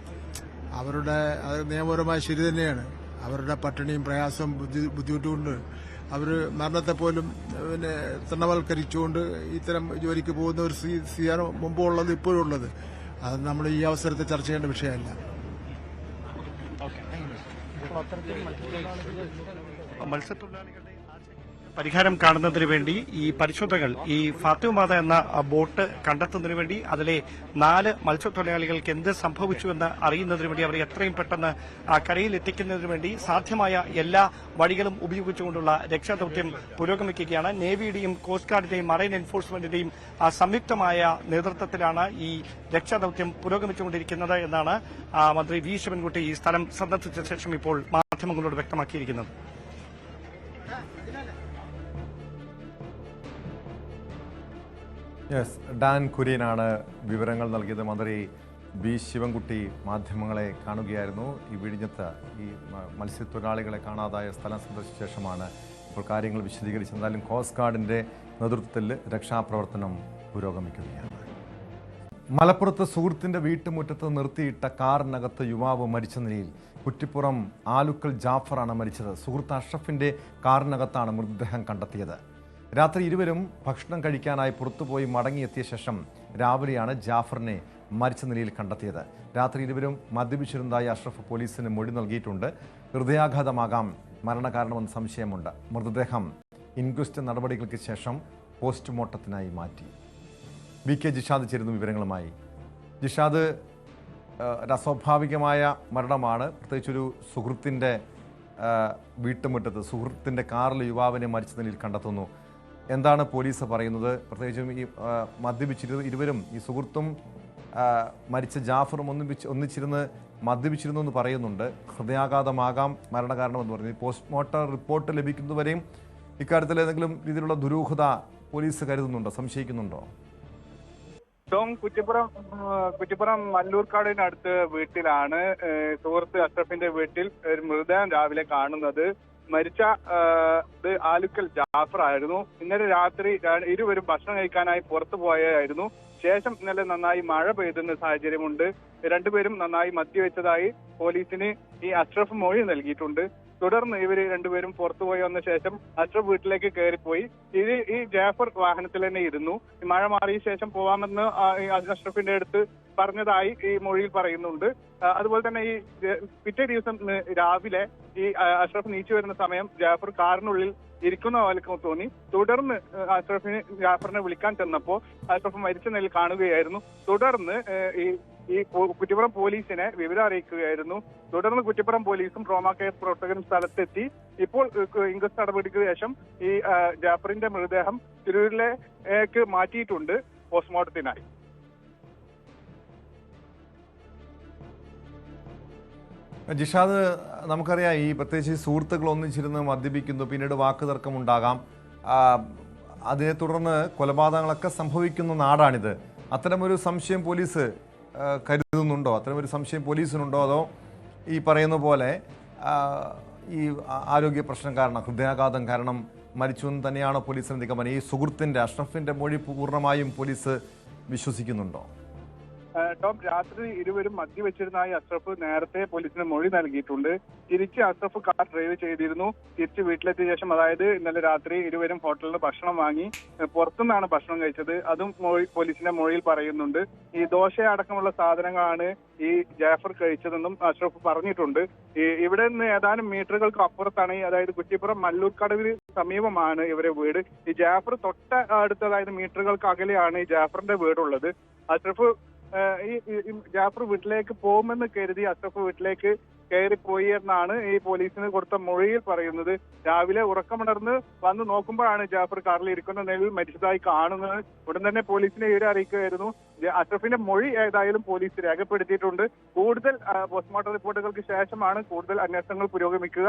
അവരുടെ അത് നിയമപരമായ ശരി തന്നെയാണ്. അവരുടെ പട്ടിണിയും പ്രയാസവും ബുദ്ധിമുട്ടുകൊണ്ട് അവർ മരണത്തെ പോലും തൃണവൽക്കരിച്ചുകൊണ്ട് ഇത്തരം ജോലിക്ക് പോകുന്ന ഒരു സ്ഥിതിയാണ് മുമ്പുള്ളത്, ഇപ്പോഴും ഉള്ളത്. അത് നമ്മൾ ഈ അവസരത്തിൽ ചർച്ച ചെയ്യേണ്ട വിഷയമല്ല. മത്സ്യത്തൊഴിലാളികളുടെ പരിഹാരം കാണുന്നതിന് വേണ്ടി ഈ പരിശോധനകൾ, ഈ ഫാത്തിമ എന്ന ബോട്ട് കണ്ടെത്തുന്നതിന് വേണ്ടി അതിലെ 4 മത്സ്യത്തൊഴിലാളികൾക്ക് എന്ത് സംഭവിച്ചു എന്ന് അറിയുന്നതിന് വേണ്ടി അവരെ എത്രയും പെട്ടെന്ന് കരയിൽ എത്തിക്കുന്നതിന് വേണ്ടി സാധ്യമായ എല്ലാ വഴികളും ഉപയോഗിച്ചുകൊണ്ടുള്ള രക്ഷാദൌത്യം പുരോഗമിക്കുകയാണ്. നേവിയുടെയും കോസ്റ്റ് ഗാർഡിന്റെയും മറൈൻ എൻഫോഴ്സ്മെന്റിന്റെയും സംയുക്തമായ നേതൃത്വത്തിലാണ് ഈ രക്ഷാദൌത്യം പുരോഗമിച്ചുകൊണ്ടിരിക്കുന്നത് എന്നാണ് മന്ത്രി വി ശിവൻകുട്ടി ഈ സ്ഥലം സന്ദർശിച്ച ശേഷം ഇപ്പോൾ മാധ്യമങ്ങളോട് വ്യക്തമാക്കിയിരിക്കുന്നത്. യെസ്, ഡാൻ കുര്യനാണ് വിവരങ്ങൾ നൽകിയത്. മന്ത്രി ബി ശിവൻകുട്ടി മാധ്യമങ്ങളെ കാണുകയായിരുന്നു. ഈ വിഴിഞ്ഞത്ത് ഈ മത്സ്യത്തൊഴിലാളികളെ കാണാതായ സ്ഥലം സന്ദർശിച്ച ശേഷമാണ് ഇപ്പോൾ കാര്യങ്ങൾ വിശദീകരിച്ചത്. എന്തായാലും കോസ്റ്റ് ഗാർഡിൻ്റെ നേതൃത്വത്തിൽ രക്ഷാപ്രവർത്തനം പുരോഗമിക്കുകയാണ്. മലപ്പുറത്ത് സുഹൃത്തിൻ്റെ വീട്ടുമുറ്റത്ത് നിർത്തിയിട്ട കാറിനകത്ത് യുവാവ് മരിച്ച നിലയിൽ. കുറ്റിപ്പുറം ആലുക്കൽ ജാഫറാണ് മരിച്ചത്. സുഹൃത്ത് അഷ്റഫിൻ്റെ കാറിനകത്താണ് മൃതദേഹം കണ്ടെത്തിയത്. രാത്രി ഇരുവരും ഭക്ഷണം കഴിക്കാനായി പുറത്തുപോയി മടങ്ങിയെത്തിയ ശേഷം രാവിലെയാണ് ജാഫറിനെ മരിച്ച നിലയിൽ കണ്ടെത്തിയത്. രാത്രി ഇരുവരും മദ്യപിച്ചിരുന്നതായി അഷ്റഫ് പോലീസിന് മൊഴി നൽകിയിട്ടുണ്ട്. ഹൃദയാഘാതമാകാം മരണകാരണമെന്ന് സംശയമുണ്ട്. മൃതദേഹം ഇൻക്വസ്റ്റ് നടപടികൾക്ക് ശേഷം പോസ്റ്റ്മോർട്ടത്തിനായി മാറ്റി. വി കെ ജിഷാദ് ചേരുന്നു വിവരങ്ങളുമായി. ജിഷാദ്, അസ്വാഭാവികമായ മരണമാണ്. പ്രത്യേകിച്ചൊരു സുഹൃത്തിൻ്റെ വീട്ടുമുറ്റത്ത് സുഹൃത്തിൻ്റെ കാറിൽ യുവാവിനെ മരിച്ച നിലയിൽ കണ്ടെത്തുന്നു. എന്താണ് പോലീസ് പറയുന്നത്? പ്രത്യേകിച്ചും ഈ ഇരുവരും, ഈ സുഹൃത്തും മരിച്ച ജാഫറും ഒന്നിച്ചിരുന്ന് മദ്യപിച്ചിരുന്നു എന്ന് പറയുന്നുണ്ട്. ഹൃദയാഘാതമാകാം മരണകാരണമെന്ന് പറഞ്ഞു. പോസ്റ്റ്മോർട്ടം റിപ്പോർട്ട് ലഭിക്കുന്നതുവരെയും ഇക്കാര്യത്തിൽ ഏതെങ്കിലും രീതിയിലുള്ള ദുരൂഹത പോലീസ് കരുതുന്നുണ്ടോ, സംശയിക്കുന്നുണ്ടോ? കുറ്റിപ്പുറം മല്ലൂർക്കാടിനടുത്ത് വീട്ടിലാണ് സുഹൃത്ത് അഷ്റഫിന്റെ വീട്ടിൽ ഒരു മൃതദേഹം രാവിലെ കാണുന്നത്. മരിച്ച ആലുക്കൽ ജാഫർ ആയിരുന്നു. ഇന്നലെ രാത്രി ഇരുവരും ഭക്ഷണം കഴിക്കാനായി പുറത്തു പോയായിരുന്നു. ശേഷം ഇന്നലെ നന്നായി മഴ പെയ്തുന്ന സാഹചര്യമുണ്ട്. രണ്ടുപേരും നന്നായി മദ്യവെച്ചതായി പോലീസിന് ഈ അഷ്റഫ് മൊഴി നൽകിയിട്ടുണ്ട്. തുടർന്ന് ഇവര് രണ്ടുപേരും പുറത്തുപോയി വന്ന ശേഷം അഷ്റഫ് വീട്ടിലേക്ക് കയറിപ്പോയി. ഈ ജാഫർ വാഹനത്തിൽ തന്നെ ഇരുന്നു. മഴ മാറിയ ശേഷം പോവാമെന്ന് അഷ്റഫിന്റെ അടുത്ത് പറഞ്ഞതായി ഈ മൊഴിയിൽ പറയുന്നുണ്ട്. അതുപോലെ തന്നെ ഈ പിറ്റേ ദിവസം രാവിലെ ഈ അഷ്റഫ് നീച്ചു വരുന്ന സമയം ജാഫർ കാറിനുള്ളിൽ ഇരിക്കുന്ന പോലെ തോന്നി. തുടർന്ന് ജാഫറിനെ വിളിക്കാൻ ചെന്നപ്പോൾ അഷ്റഫ് മരിച്ച നിലയിൽ കാണുകയായിരുന്നു. തുടർന്ന് ഈ കുറ്റിപ്പുറം പോലീസിനെ വിവരം അറിയിക്കുകയായിരുന്നു. തുടർന്ന് കുറ്റിപ്പുറം പോലീസും ട്രോമാ കെയർ പ്രവർത്തകരും സ്ഥലത്തെത്തി. ഇപ്പോൾ ഇൻക്വസ്റ്റ് നടപടിക്ക് ശേഷം ഈ ജാഫറിന്റെ മൃതദേഹം തിരൂരിലേക്ക് മാറ്റിയിട്ടുണ്ട് പോസ്റ്റ്മോർട്ടത്തിനായി. ജിഷാദ്, നമുക്കറിയാം ഈ പ്രത്യേകിച്ച് സുഹൃത്തുക്കൾ ഒന്നിച്ചിരുന്ന് മദ്യപിക്കുന്നു, പിന്നീട് വാക്കുതർക്കമുണ്ടാകാം, അതിനെ തുടർന്ന് കൊലപാതകങ്ങളൊക്കെ സംഭവിക്കുന്ന നാടാണിത്. അത്തരമൊരു സംശയം പോലീസ് കരുതുന്നുണ്ടോ? അത്തരമൊരു സംശയം പോലീസിനുണ്ടോ? അതോ ഈ പറയുന്ന പോലെ ഈ ആരോഗ്യ പ്രശ്നം കാരണം, ഹൃദയാഘാതം കാരണം മരിച്ചു എന്ന് തന്നെയാണോ പോലീസിന്റെ നിഗമനം? ഈ സുഹൃത്തിൻ്റെ അഷ്റഫിന്റെ മൊഴി പൂർണ്ണമായും പോലീസ് വിശ്വസിക്കുന്നുണ്ടോ? ടോം, രാത്രി ഇരുവരും മദ്യവെച്ചിരുന്നതായി അഷ്റഫ് നേരത്തെ പോലീസിന് മൊഴി നൽകിയിട്ടുണ്ട്. തിരിച്ച് അഷ്റഫ് കാർ ഡ്രൈവ് ചെയ്തിരുന്നു. തിരിച്ച് വീട്ടിലെത്തിയ ശേഷം, അതായത് ഇന്നലെ രാത്രി ഇരുവരും ഹോട്ടലിൽ ഭക്ഷണം വാങ്ങി പുറത്തുനിന്നാണ് ഭക്ഷണം കഴിച്ചത്. അതും പോലീസിന്റെ മൊഴിയിൽ പറയുന്നുണ്ട്. ഈ ദോശ അടക്കമുള്ള സാധനങ്ങളാണ് ഈ ജാഫർ കഴിച്ചതെന്നും അഷ്റഫ് പറഞ്ഞിട്ടുണ്ട്. ഇവിടെ നിന്ന് ഏതാനും മീറ്ററുകൾക്ക് അപ്പുറത്താണ്, അതായത് കുറ്റിപ്പുറം മല്ലൂർക്കടവിന് സമീപമാണ് ഇവരെ വീട്. ഈ ജാഫർ തൊട്ട അടുത്ത്, അതായത് മീറ്ററുകൾക്ക് അകലെയാണ് ഈ ജാഫറിന്റെ വീടുള്ളത്. അഷ്റഫ് ഈ ജാഫർ വീട്ടിലേക്ക് പോകുമെന്ന് കരുതി അഷ്റഫ് വീട്ടിലേക്ക് കയറിപ്പോയി എന്നാണ് ഈ പോലീസിന് കൊടുത്ത മൊഴിയിൽ പറയുന്നത്. രാവിലെ ഉറക്കമുണർന്ന് വന്ന് നോക്കുമ്പോഴാണ് ജാഫർ കാറിൽ ഇരിക്കുന്ന നിലയിൽ മരിച്ചതായി കാണുന്നത്. ഉടൻ തന്നെ പോലീസിനെ ഇവരെ അറിയിക്കുകയായിരുന്നു. അഷ്റഫിന്റെ മൊഴി ഏതായാലും പോലീസ് രേഖപ്പെടുത്തിയിട്ടുണ്ട്. കൂടുതൽ പോസ്റ്റ്മോർട്ടം റിപ്പോർട്ടുകൾക്ക് ശേഷമാണ് കൂടുതൽ അന്വേഷണങ്ങൾ പുരോഗമിക്കുക.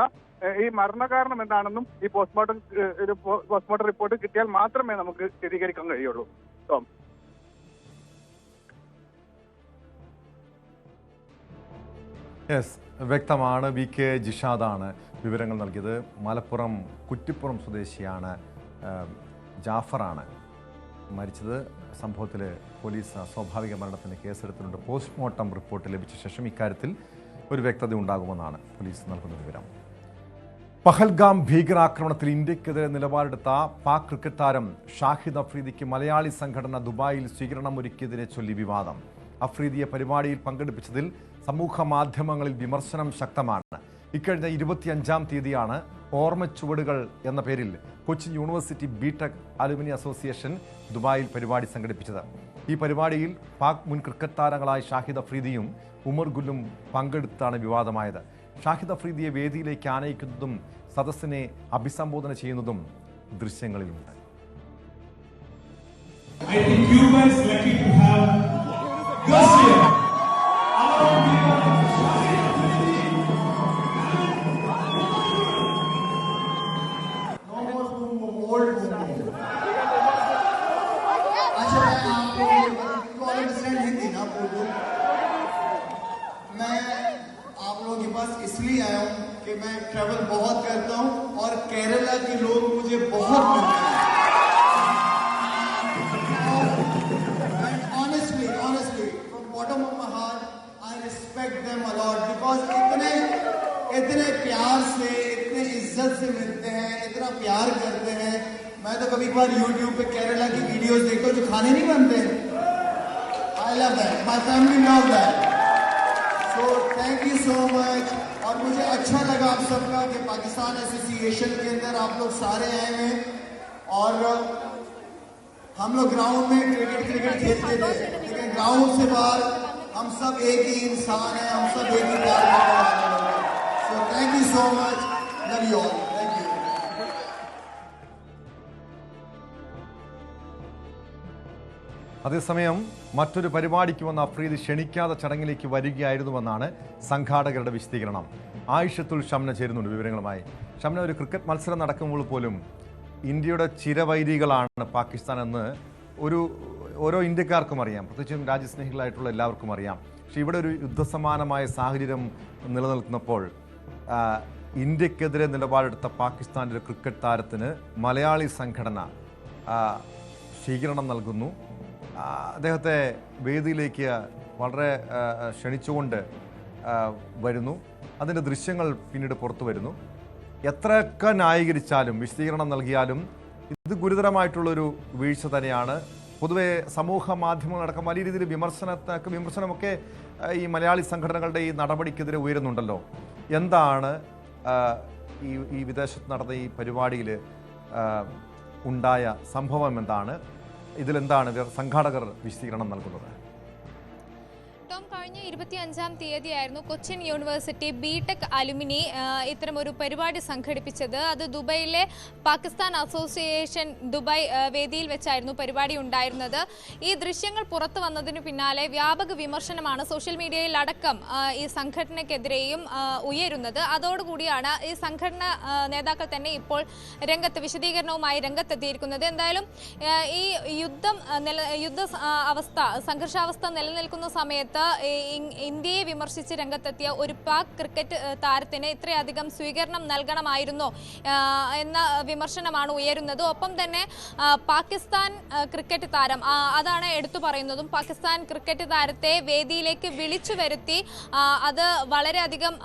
ഈ മരണകാരണം എന്താണെന്നും ഈ പോസ്റ്റ്മോർട്ടം റിപ്പോർട്ട് കിട്ടിയാൽ മാത്രമേ നമുക്ക് സ്ഥിരീകരിക്കാൻ കഴിയുള്ളൂ. ടോം. യെസ്, വ്യക്തമാണ്. വി കെ ജിഷാദാണ് വിവരങ്ങൾ നൽകിയത്. മലപ്പുറം കുറ്റിപ്പുറം സ്വദേശിയാണ് ജാഫറാണ് മരിച്ചത്. സംഭവത്തിൽ പോലീസ് അസ്വാഭാവിക മരണത്തിന് കേസെടുത്തിട്ടുണ്ട്. പോസ്റ്റ്മോർട്ടം റിപ്പോർട്ട് ലഭിച്ച ശേഷം ഇക്കാര്യത്തിൽ ഒരു വ്യക്തത ഉണ്ടാകുമെന്നാണ് പോലീസ് നൽകുന്ന വിവരം. പഹൽഗാം ഭീകരാക്രമണത്തിൽ ഇന്ത്യക്കെതിരെ നിലപാടെടുത്ത പാക് ക്രിക്കറ്റ് താരം ഷാഹിദ് അഫ്രീദിക്ക് മലയാളി സംഘടന ദുബായിൽ സ്വീകരണമൊരുക്കിയതിനെ ചൊല്ലി വിവാദം. അഫ്രീദിയെ പരിപാടിയിൽ പങ്കെടുപ്പിച്ചതിൽ സമൂഹ മാധ്യമങ്ങളിൽ വിമർശനം ശക്തമാണ്. ഇക്കഴിഞ്ഞ 25-ാം തീയതിയാണ് ഓർമ്മച്ചുവടുകൾ എന്ന പേരിൽ Cochin university BTech alumni association ദുബായിൽ പരിപാടി സംഘടിപ്പിച്ചത്. ഈ പരിപാടിയിൽ പാക് മുൻ ക്രിക്കറ്റ് താരങ്ങളായ ഷാഹിദ് അഫ്രീദിയും ഉമർ ഗുല്ലും പങ്കെടുത്താണ് വിവാദമായത്. ഷാഹിദ് അഫ്രീദിയെ വേദിയിലേക്ക് ആനയിക്കുന്നതും സദസ്സിനെ അഭിസംബോധന ചെയ്യുന്നതും ദൃശ്യങ്ങളിലുണ്ട്. मैं आप लोगों के पास इसलिए आया हूँ कि मैं ट्रैवल बहुत करता हूँ और केरला के लोग मुझे बहुत मिलते हैं. Honestly, from bottom of my heart, I respect them a lot because इतने प्यार से, इतने इज्जत से मिलते हैं, इतना प्यार करते हैं. मैं तो कभी कभार YouTube पे केरला की वीडियोस देखता हूँ जो खाने नहीं बनते. I love that. My family love that. So thank you so much. और मुझे अच्छा लगा आप सबका कि पाकिस्तान एसोसिएशन के अंदर आप लोग सारे आए हैं और हम लोग ग्राउंड में क्रिकेट खेलते थे, लेकिन ग्राउंड से बाहर हम सब एक ही इंसान हैं, हम सब एक ही प्यार करने वाले लोग हैं. So thank you so much. Love you all. Thank you. അതേസമയം മറ്റൊരു പരിപാടിക്ക് വന്ന അഫ്രീദി ക്ഷണിക്കാതെ ചടങ്ങിലേക്ക് വരികയായിരുന്നുവെന്നാണ് സംഘാടകരുടെ വിശദീകരണം. ആയിഷത്തുൽ ഷംന ചേരുന്നുണ്ട് വിവരങ്ങളുമായി. ഷംന, ഒരു ക്രിക്കറ്റ് മത്സരം നടക്കുമ്പോൾ പോലും ഇന്ത്യയുടെ ചിരവൈരികളാണ് പാകിസ്ഥാൻ എന്ന് ഓരോ ഇന്ത്യക്കാർക്കും അറിയാം, പ്രത്യേകിച്ചും രാജ്യസ്നേഹികളായിട്ടുള്ള എല്ലാവർക്കും അറിയാം. പക്ഷേ ഇവിടെ ഒരു യുദ്ധസമാനമായ സാഹചര്യം നിലനിൽക്കുന്നപ്പോൾ ഇന്ത്യക്കെതിരെ നിലപാടെടുത്ത പാകിസ്ഥാൻ്റെ ഒരു ക്രിക്കറ്റ് താരത്തിന് മലയാളി സംഘടന സ്വീകരണം നൽകുന്നു. അദ്ദേഹത്തെ വേദിയിലേക്ക് വളരെ ക്ഷണിച്ചുകൊണ്ട് വരുന്നു. അതിൻ്റെ ദൃശ്യങ്ങൾ പിന്നീട് പുറത്തു വരുന്നു. എത്രയൊക്കെ ന്യായീകരിച്ചാലും വിശദീകരണം നൽകിയാലും ഇത് ഗുരുതരമായിട്ടുള്ളൊരു വീഴ്ച തന്നെയാണ്. പൊതുവെ സമൂഹ മാധ്യമങ്ങളടക്കം വലിയ രീതിയിൽ വിമർശനമൊക്കെ ഈ മലയാളി സംഘടനകളുടെ ഈ നടപടിക്കെതിരെ ഉയരുന്നുണ്ടല്ലോ. എന്താണ് ഈ വിദേശത്ത് നടന്ന ഈ പരിപാടിയിൽ ഉണ്ടായ സംഭവം എന്താണ്? ഇതിലെന്താണ് സംഘാടകർ വിശദീകരണം നൽകുന്നത്? ടോം, കഴിഞ്ഞ 25-ാം തീയതിയായിരുന്നു കൊച്ചിൻ യൂണിവേഴ്സിറ്റി ബിടെക് അലുമിനി ഇത്തരമൊരു പരിപാടി സംഘടിപ്പിച്ചത്. അത് ദുബൈയിലെ പാകിസ്ഥാൻ അസോസിയേഷൻ ദുബായ് വേദിയിൽ വെച്ചായിരുന്നു പരിപാടി ഉണ്ടായിരുന്നത്. ഈ ദൃശ്യങ്ങൾ പുറത്തു വന്നതിന് പിന്നാലെ വ്യാപക വിമർശനമാണ് സോഷ്യൽ മീഡിയയിൽ അടക്കം ഈ സംഘടനയ്ക്കെതിരെയും ഉയരുന്നത്. അതോടുകൂടിയാണ് ഈ സംഘടന നേതാക്കൾ തന്നെ ഇപ്പോൾ വിശദീകരണവുമായി രംഗത്തെത്തിയിരിക്കുന്നത്. എന്തായാലും ഈ സംഘർഷാവസ്ഥ നിലനിൽക്കുന്ന സമയത്ത് ഈ ഇന്ത്യയെ വിമർശിച്ച് രംഗത്തെത്തിയ ഒരു പാക് ക്രിക്കറ്റ് താരത്തിന് ഇത്രയധികം സ്വീകരണം നൽകണമായിരുന്നോ എന്ന വിമർശനമാണ് ഉയരുന്നത്. ഒപ്പം തന്നെ പാകിസ്ഥാൻ ക്രിക്കറ്റ് താരം അതാണ് എടുത്തു പറയുന്നതും. പാകിസ്ഥാൻ ക്രിക്കറ്റ് താരത്തെ വേദിയിലേക്ക് വിളിച്ചു വരുത്തി അത് വളരെയധികം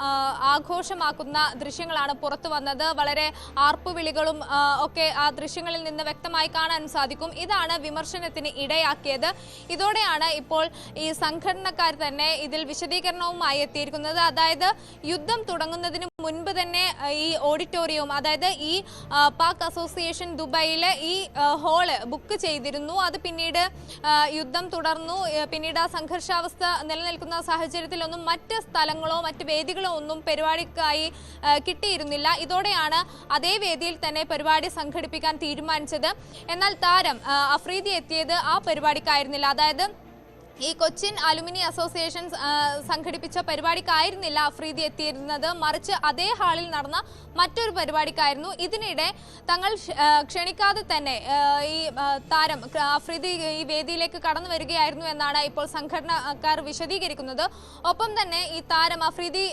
ആഘോഷമാക്കുന്ന ദൃശ്യങ്ങളാണ് പുറത്തു വന്നത്. വളരെ ആർപ്പുവിളികളും ഒക്കെ ആ ദൃശ്യങ്ങളിൽ നിന്ന് വ്യക്തമായി കാണാൻ സാധിക്കും. ഇതാണ് വിമർശനത്തിന് ഇടയാക്കിയത്. ഇതോടെയാണ് ഇപ്പോൾ ഈ സംഘടനക്കാർ തന്നെ ഇതിൽ വിശദീകരണവുമായി എത്തിയിരിക്കുന്നത്. അതായത് യുദ്ധം തുടങ്ങുന്നതിന് മുൻപ് തന്നെ ഈ ഓഡിറ്റോറിയം, അതായത് ഈ പാക് അസോസിയേഷൻ ദുബായിലെ ഈ ഹാള് ബുക്ക് ചെയ്തിരുന്നു. അത് പിന്നീട് യുദ്ധം തുടർന്നു. പിന്നീട് ആ സംഘർഷാവസ്ഥ നിലനിൽക്കുന്ന സാഹചര്യത്തിലൊന്നും മറ്റ് സ്ഥലങ്ങളോ മറ്റ് വേദികളോ ഒന്നും പരിപാടിക്കായി കിട്ടിയിരുന്നില്ല. ഇതോടെയാണ് അതേ വേദിയിൽ തന്നെ പരിപാടി സംഘടിപ്പിക്കാൻ തീരുമാനിച്ചത്. എന്നാൽ താരം അഫ്രീദി എത്തിയത് ആ പരിപാടിക്കായിരുന്നില്ല. അതായത് ഈ കൊച്ചിൻ അലുമിനി അസോസിയേഷൻ സംഘടിപ്പിച്ച പരിപാടിക്കായിരുന്നില്ല അഫ്രീദി എത്തിയിരുന്നത്, മറിച്ച് അതേ ഹാളിൽ നടന്ന മറ്റൊരു പരിപാടിക്കായിരുന്നു. ഇതിനിടെ തങ്ങൾ ക്ഷണിക്കാതെ തന്നെ ഈ താരം അഫ്രീദി ഈ വേദിയിലേക്ക് കടന്നു വരികയായിരുന്നു എന്നാണ് ഇപ്പോൾ സംഘടനക്കാർ വിശദീകരിക്കുന്നത്. ഒപ്പം തന്നെ ഈ താരം അഫ്രീദി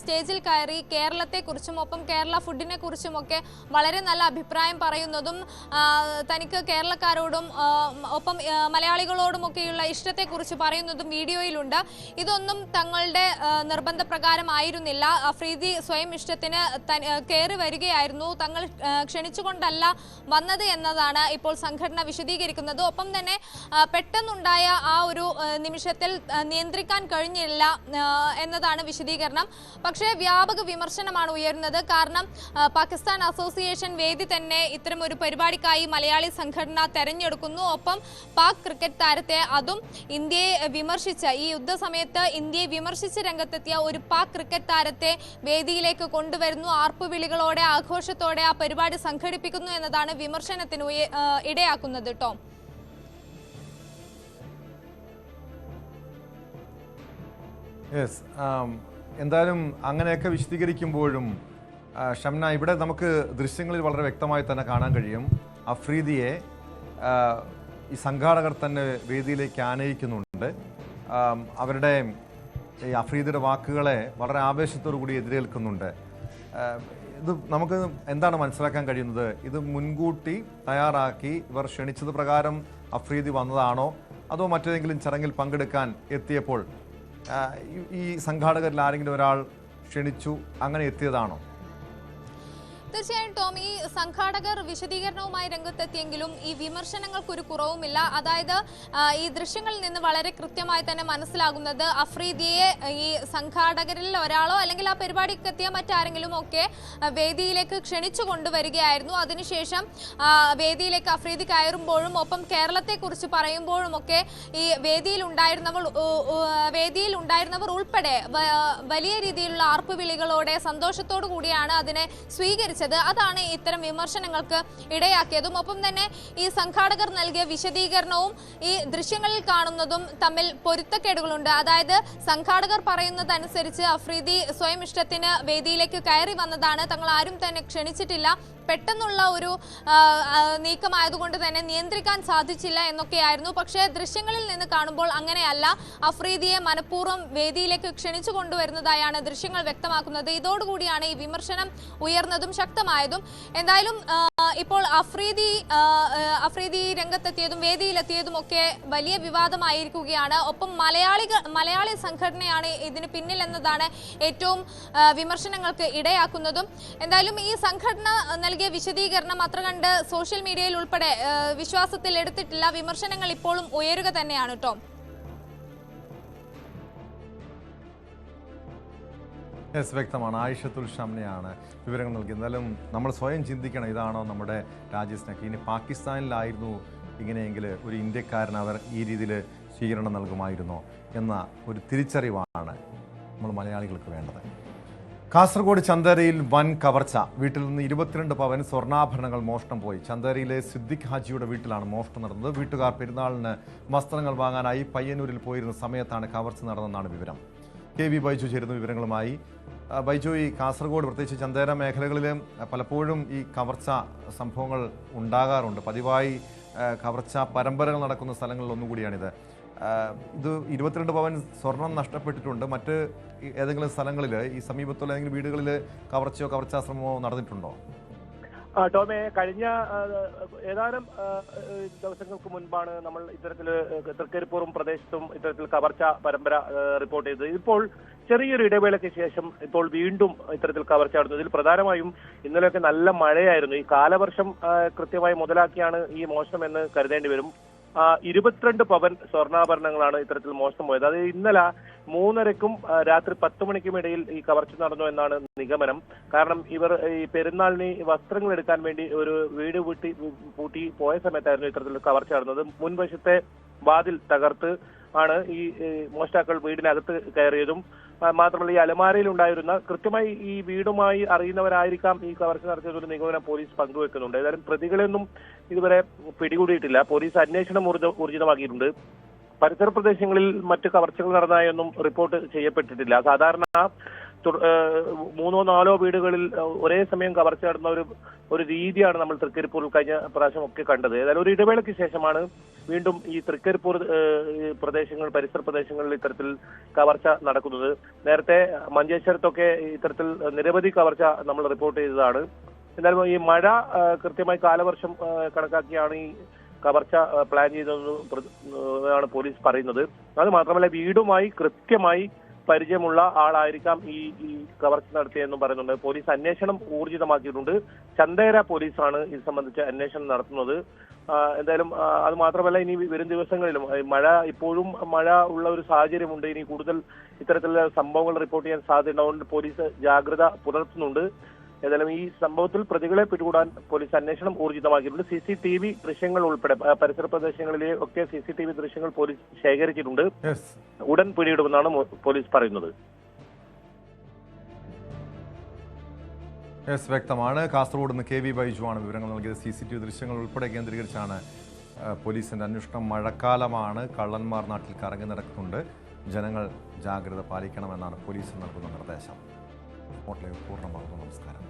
സ്റ്റേജിൽ കയറി കേരളത്തെക്കുറിച്ചും ഒപ്പം കേരള ഫുഡിനെ കുറിച്ചുമൊക്കെ വളരെ നല്ല അഭിപ്രായം പറയുന്നതും തനിക്ക് കേരളക്കാരോടും ഒപ്പം മലയാളികളോടുമൊക്കെയുള്ള ഇഷ്ടത്തെക്കുറിച്ച് പറയുന്നതും വീഡിയോയിലുണ്ട്. ഇതൊന്നും തങ്ങളുടെ നിർബന്ധപ്രകാരമായിരുന്നില്ല. അഫ്രീദി സ്വയം ഇഷ്ടത്തിന് കയറി വരികയായിരുന്നു, തങ്ങൾ ക്ഷണിച്ചുകൊണ്ടല്ല വന്നത് എന്നതാണ് ഇപ്പോൾ സംഘടന വിശദീകരിക്കുന്നത്. ഒപ്പം തന്നെ പെട്ടെന്നുണ്ടായ ആ ഒരു നിമിഷത്തിൽ നിയന്ത്രിക്കാൻ കഴിഞ്ഞില്ല എന്നതാണ് വിശദീകരണം. പക്ഷേ വ്യാപക വിമർശനമാണ് ഉയരുന്നത്. കാരണം പാകിസ്ഥാൻ അസോസിയേഷൻ വേദി തന്നെ ഇത്തരം ഒരു പരിപാടിക്കായി മലയാളി സംഘടന തെരഞ്ഞെടുക്കുന്നു. ഒപ്പം പാക് ക്രിക്കറ്റ് താരത്തെ, അതും ഇന്ത്യയെ വിമർശിച്ച ഈ യുദ്ധസമയത്ത് ഇന്ത്യയെ വിമർശിച്ച് രംഗത്തെത്തിയ ഒരു പാക് ക്രിക്കറ്റ് താരത്തെ വേദിയിലേക്ക് കൊണ്ടുവരുന്നു. ആർപ്പുവിളികളോടെ ആഘോഷത്തോടെ ആ പരിപാടി സംഘടിപ്പിക്കുന്നു എന്നതാണ് വിമർശനത്തിന് ഇടയാക്കുന്നത്. ടോം, എന്തായാലും അങ്ങനെയൊക്കെ വിശദീകരിക്കുമ്പോഴും ഷംന, ഇവിടെ നമുക്ക് ദൃശ്യങ്ങളിൽ വളരെ വ്യക്തമായി തന്നെ കാണാൻ കഴിയും അഫ്രീദിയെ ഈ സംഘാടകർ തന്നെ വേദിയിലേക്ക് ആനയിക്കുന്നുണ്ട്. അവരുടെ ഈ അഫ്രീദിയുടെ വാക്കുകളെ വളരെ ആവേശത്തോടു കൂടി എതിരേൽക്കുന്നുണ്ട്. ഇത് നമുക്ക് എന്താണ് മനസ്സിലാക്കാൻ കഴിയുന്നത്? ഇത് മുൻകൂട്ടി തയ്യാറാക്കി ഇവർ ക്ഷണിച്ചത് പ്രകാരം അഫ്രീദി വന്നതാണോ, അതോ മറ്റേതെങ്കിലും ചടങ്ങിൽ പങ്കെടുക്കാൻ എത്തിയപ്പോൾ ഈ സംഘാടകരിൽ ആരെങ്കിലും ഒരാൾ ക്ഷണിച്ചു അങ്ങനെ എത്തിയതാണോ? തീർച്ചയായും ടോം, ഈ സംഘാടകർ വിശദീകരണവുമായി രംഗത്തെത്തിയെങ്കിലും ഈ വിമർശനങ്ങൾക്കൊരു കുറവുമില്ല. അതായത് ഈ ദൃശ്യങ്ങളിൽ നിന്ന് വളരെ കൃത്യമായി തന്നെ മനസ്സിലാകുന്നത് അഫ്രീദിയെ ഈ സംഘാടകരിൽ ഒരാളോ അല്ലെങ്കിൽ ആ പരിപാടിക്ക് എത്തിയ മറ്റാരെങ്കിലും ഒക്കെ വേദിയിലേക്ക് ക്ഷണിച്ചു കൊണ്ടുവരികയായിരുന്നു. അതിനുശേഷം വേദിയിലേക്ക് അഫ്രീദി കയറുമ്പോഴും ഒപ്പം കേരളത്തെക്കുറിച്ച് പറയുമ്പോഴും ഒക്കെ ഈ വേദിയിൽ ഉണ്ടായിരുന്നവർ ഉൾപ്പെടെ വലിയ രീതിയിലുള്ള ആർപ്പുവിളികളോടെ സന്തോഷത്തോടു കൂടിയാണ് അതിനെ സ്വീകരിച്ചത്. അതാണ് ഇത്തരം വിമർശനങ്ങൾക്ക് ഇടയാക്കിയതും. ഒപ്പം തന്നെ ഈ സംഘാടകർ നൽകിയ വിശദീകരണവും ഈ ദൃശ്യങ്ങളിൽ കാണുന്നതും തമ്മിൽ പൊരുത്തക്കേടുകളുണ്ട്. അതായത് സംഘാടകർ പറയുന്നതനുസരിച്ച് അഫ്രീദി സ്വയം ഇഷ്ടത്തിന് വേദിയിലേക്ക് കയറി വന്നതാണ്, തങ്ങൾ ആരും തന്നെ ക്ഷണിച്ചിട്ടില്ല, പെട്ടെന്നുള്ള ഒരു നീക്കമായതുകൊണ്ട് തന്നെ നിയന്ത്രിക്കാൻ സാധിച്ചില്ല എന്നൊക്കെയായിരുന്നു. പക്ഷേ ദൃശ്യങ്ങളിൽ നിന്ന് കാണുമ്പോൾ അങ്ങനെയല്ല. അഫ്രീദിയെ മനഃപൂർവ്വം വേദിയിലേക്ക് ക്ഷണിച്ചു കൊണ്ടുവരുന്നതായാണ് ദൃശ്യങ്ങൾ വ്യക്തമാക്കുന്നത്. ഇതോടുകൂടിയാണ് ഈ വിമർശനം ഉയർന്നതും ശക്തമായതും. എന്തായാലും ഇപ്പോൾ അഫ്രീദി രംഗത്തെത്തിയതും വേദിയിലെത്തിയതും ഒക്കെ വലിയ വിവാദമായിരിക്കുകയാണ്. ഒപ്പം മലയാളി സംഘടനയാണ് ഇതിന് പിന്നിൽ എന്നതാണ് ഏറ്റവും വിമർശനങ്ങൾക്ക് ഇടയാക്കുന്നതും. എന്തായാലും ഈ സംഘടന നൽകിയ വിശദീകരണം അത്ര കണ്ട് സോഷ്യൽ മീഡിയയിൽ ഉൾപ്പെടെ വിശ്വാസത്തിൽ എടുത്തിട്ടില്ല. വിമർശനങ്ങൾ ഇപ്പോഴും ഉയരുക തന്നെയാണ്. ടോം, വ്യക്തമാണ്. ആയിഷത്തുൽ ഷംനയാണ് വിവരങ്ങൾ നൽകിയത്. എന്തായാലും നമ്മൾ സ്വയം ചിന്തിക്കണം, ഇതാണോ നമ്മുടെ രാജ്യസ്നേഹം? ഇനി പാകിസ്ഥാനിലായിരുന്നു ഇങ്ങനെയെങ്കിൽ ഒരു ഇന്ത്യക്കാരൻ അവർ ഈ രീതിയിൽ സ്വീകരണം നൽകുമായിരുന്നോ എന്ന ഒരു തിരിച്ചറിവാണ് നമ്മൾ മലയാളികൾക്ക് വേണ്ടത്. കാസർഗോഡ് ചന്തേരയിൽ വൻ കവർച്ച. വീട്ടിൽ നിന്ന് 22 പവൻ സ്വർണ്ണാഭരണങ്ങൾ മോഷണം പോയി. ചന്തേരയിലെ സിദ്ദിഖ് ഹാജിയുടെ വീട്ടിലാണ് മോഷണം നടന്നത്. വീട്ടുകാർ പെരുന്നാളിന് വസ്ത്രങ്ങൾ വാങ്ങാനായി പയ്യന്നൂരിൽ പോയിരുന്ന സമയത്താണ് കവർച്ച നടന്നതെന്നാണ് വിവരം. KV ബൈജു ചേരുന്ന വിവരങ്ങളുമായി. ബൈജു, ഈ കാസർഗോഡ് പ്രത്യേകിച്ച് ചന്തേര മേഖലകളിൽ പലപ്പോഴും ഈ കവർച്ച സംഭവങ്ങൾ ഉണ്ടാകാറുണ്ട്. പതിവായി കവർച്ച പരമ്പരകൾ നടക്കുന്ന സ്ഥലങ്ങളിൽ ഒന്നുകൂടിയാണിത്. ഇത് 22 പവൻ സ്വർണം നഷ്ടപ്പെട്ടിട്ടുണ്ട്. മറ്റ് ഏതെങ്കിലും സ്ഥലങ്ങളിൽ ഈ സമീപത്തുള്ള ഏതെങ്കിലും വീടുകളിൽ കവർച്ചയോ കവർച്ചാശ്രമമോ നടന്നിട്ടുണ്ടോ? ടോമെ, കഴിഞ്ഞ ഏതാനും ദിവസങ്ങൾക്ക് മുൻപാണ് നമ്മൾ ഇത്തരത്തിൽ തൃക്കരിപ്പൂറും പ്രദേശത്തും ഇത്തരത്തിൽ കവർച്ച പരമ്പര റിപ്പോർട്ട് ചെയ്തത്. ഇപ്പോൾ ചെറിയൊരു ഇടവേളയ്ക്ക് ശേഷം ഇപ്പോൾ വീണ്ടും ഇത്തരത്തിൽ കവർച്ച നടന്നു. ഇതിൽ പ്രധാനമായും ഇന്നലെയൊക്കെ നല്ല മഴയായിരുന്നു. ഈ കാലവർഷം കൃത്യമായി മുതലാക്കിയാണ് ഈ മോഷണം എന്ന് കരുതേണ്ടി വരും. 22 പവൻ സ്വർണ്ണാഭരണങ്ങളാണ് ഇത്തരത്തിൽ മോഷണം പോയത്. അത് ഇന്നലെ 3:30ക്കും രാത്രി 10 മണിക്കും ഇടയിൽ ഈ കവർച്ച നടന്നു എന്നാണ് നിഗമനം. കാരണം ഇവർ ഈ പെരുന്നാളിന് വസ്ത്രങ്ങൾ എടുക്കാൻ വേണ്ടി ഒരു വീട് പൂട്ടി പോയ സമയത്തായിരുന്നു ഇത്തരത്തിൽ കവർച്ച നടന്നത്. മുൻവശത്തെ വാതിൽ തകർത്ത് ആണ് ഈ മോഷ്ടാക്കൾ വീടിനകത്ത് കയറിയതും. മാത്രമല്ല ഈ അലമാരയിൽ ഉണ്ടായിരുന്ന കൃത്യമായി ഈ വീടുമായി അറിയുന്നവരായിരിക്കാം ഈ കവർച്ച നടത്തിയതൊരു നിഗമനം പോലീസ് പങ്കുവെക്കുന്നുണ്ട്. ഏതായാലും പ്രതികളെയൊന്നും ഇതുവരെ പിടികൂടിയിട്ടില്ല. പോലീസ് അന്വേഷണം ഊർജിതമാക്കിയിട്ടുണ്ട്. പരിസര പ്രദേശങ്ങളിൽ മറ്റ് കവർച്ചകൾ നടന്നതായൊന്നും റിപ്പോർട്ട് ചെയ്യപ്പെട്ടിട്ടില്ല. സാധാരണ 3-4 വീടുകളിൽ ഒരേ സമയം കവർച്ച നടന്ന ഒരു രീതിയാണ് നമ്മൾ തൃക്കരിപ്പൂരിൽ കഴിഞ്ഞ പ്രാവശ്യം ഒക്കെ കണ്ടത്. ഏതായാലും ഒരു ഇടവേളയ്ക്ക് ശേഷമാണ് വീണ്ടും ഈ തൃക്കരിപ്പൂർ പരിസര പ്രദേശങ്ങളിൽ ഇത്തരത്തിൽ കവർച്ച നടക്കുന്നത്. നേരത്തെ മഞ്ചേശ്വരത്തൊക്കെ ഇത്തരത്തിൽ നിരവധി കവർച്ച നമ്മൾ റിപ്പോർട്ട് ചെയ്തതാണ്. എന്നാലും ഈ മഴ കൃത്യമായി കാലവർഷം കണക്കാക്കിയാണ് ഈ കവർച്ച പ്ലാൻ ചെയ്തതെന്നാണ് പോലീസ് പറയുന്നത്. അത് മാത്രമല്ല വീടുമായി കൃത്യമായി പരിചയമുള്ള ആളായിരിക്കാം ഈ കവർച്ച നടത്തിയെന്നും പറയുന്നുണ്ട്. പോലീസ് അന്വേഷണം ഊർജിതമാക്കിയിട്ടുണ്ട്. ചന്തേര പോലീസാണ് ഇത് സംബന്ധിച്ച് അന്വേഷണം നടത്തുന്നത്. എന്തായാലും അത് മാത്രമല്ല ഇനി വരും ദിവസങ്ങളിലും ഇപ്പോഴും മഴ ഉള്ള ഒരു സാഹചര്യമുണ്ട്. ഇനി കൂടുതൽ ഇത്തരത്തിലുള്ള സംഭവങ്ങൾ റിപ്പോർട്ട് ചെയ്യാൻ സാധ്യതയുള്ളതുകൊണ്ട് പോലീസ് ജാഗ്രത പുലർത്തുന്നുണ്ട്. ഏതായാലും ഈ സംഭവത്തിൽ പ്രതികളെ പിടികൂടാൻ പോലീസ് അന്വേഷണം ഊർജിതമാക്കിയിട്ടുണ്ട്. CCTV ദൃശ്യങ്ങൾ ഉൾപ്പെടെ പരിസര പ്രദേശങ്ങളിലെ ഒക്കെ CCTV ദൃശ്യങ്ങൾ പോലീസ് ശേഖരിച്ചിട്ടുണ്ട്. ഉടൻ പിടിയിടുമെന്നാണ് പോലീസ് പറയുന്നത്. വ്യക്തമാണ്. കാസർഗോഡ് നിന്ന് KV ബൈജുവാണ് വിവരങ്ങൾ നൽകിയത്. CCTV ദൃശ്യങ്ങൾ ഉൾപ്പെടെ കേന്ദ്രീകരിച്ചാണ് പോലീസിന്റെ അന്വേഷണം. മഴക്കാലമാണ്, കള്ളന്മാർ നാട്ടിൽ കറങ്ങി നടക്കുന്നുണ്ട്, ജനങ്ങൾ ജാഗ്രത പാലിക്കണമെന്നാണ് പോലീസ് നൽകുന്ന നിർദ്ദേശം. പൂർണ്ണമാകുന്നു. നമസ്കാരം.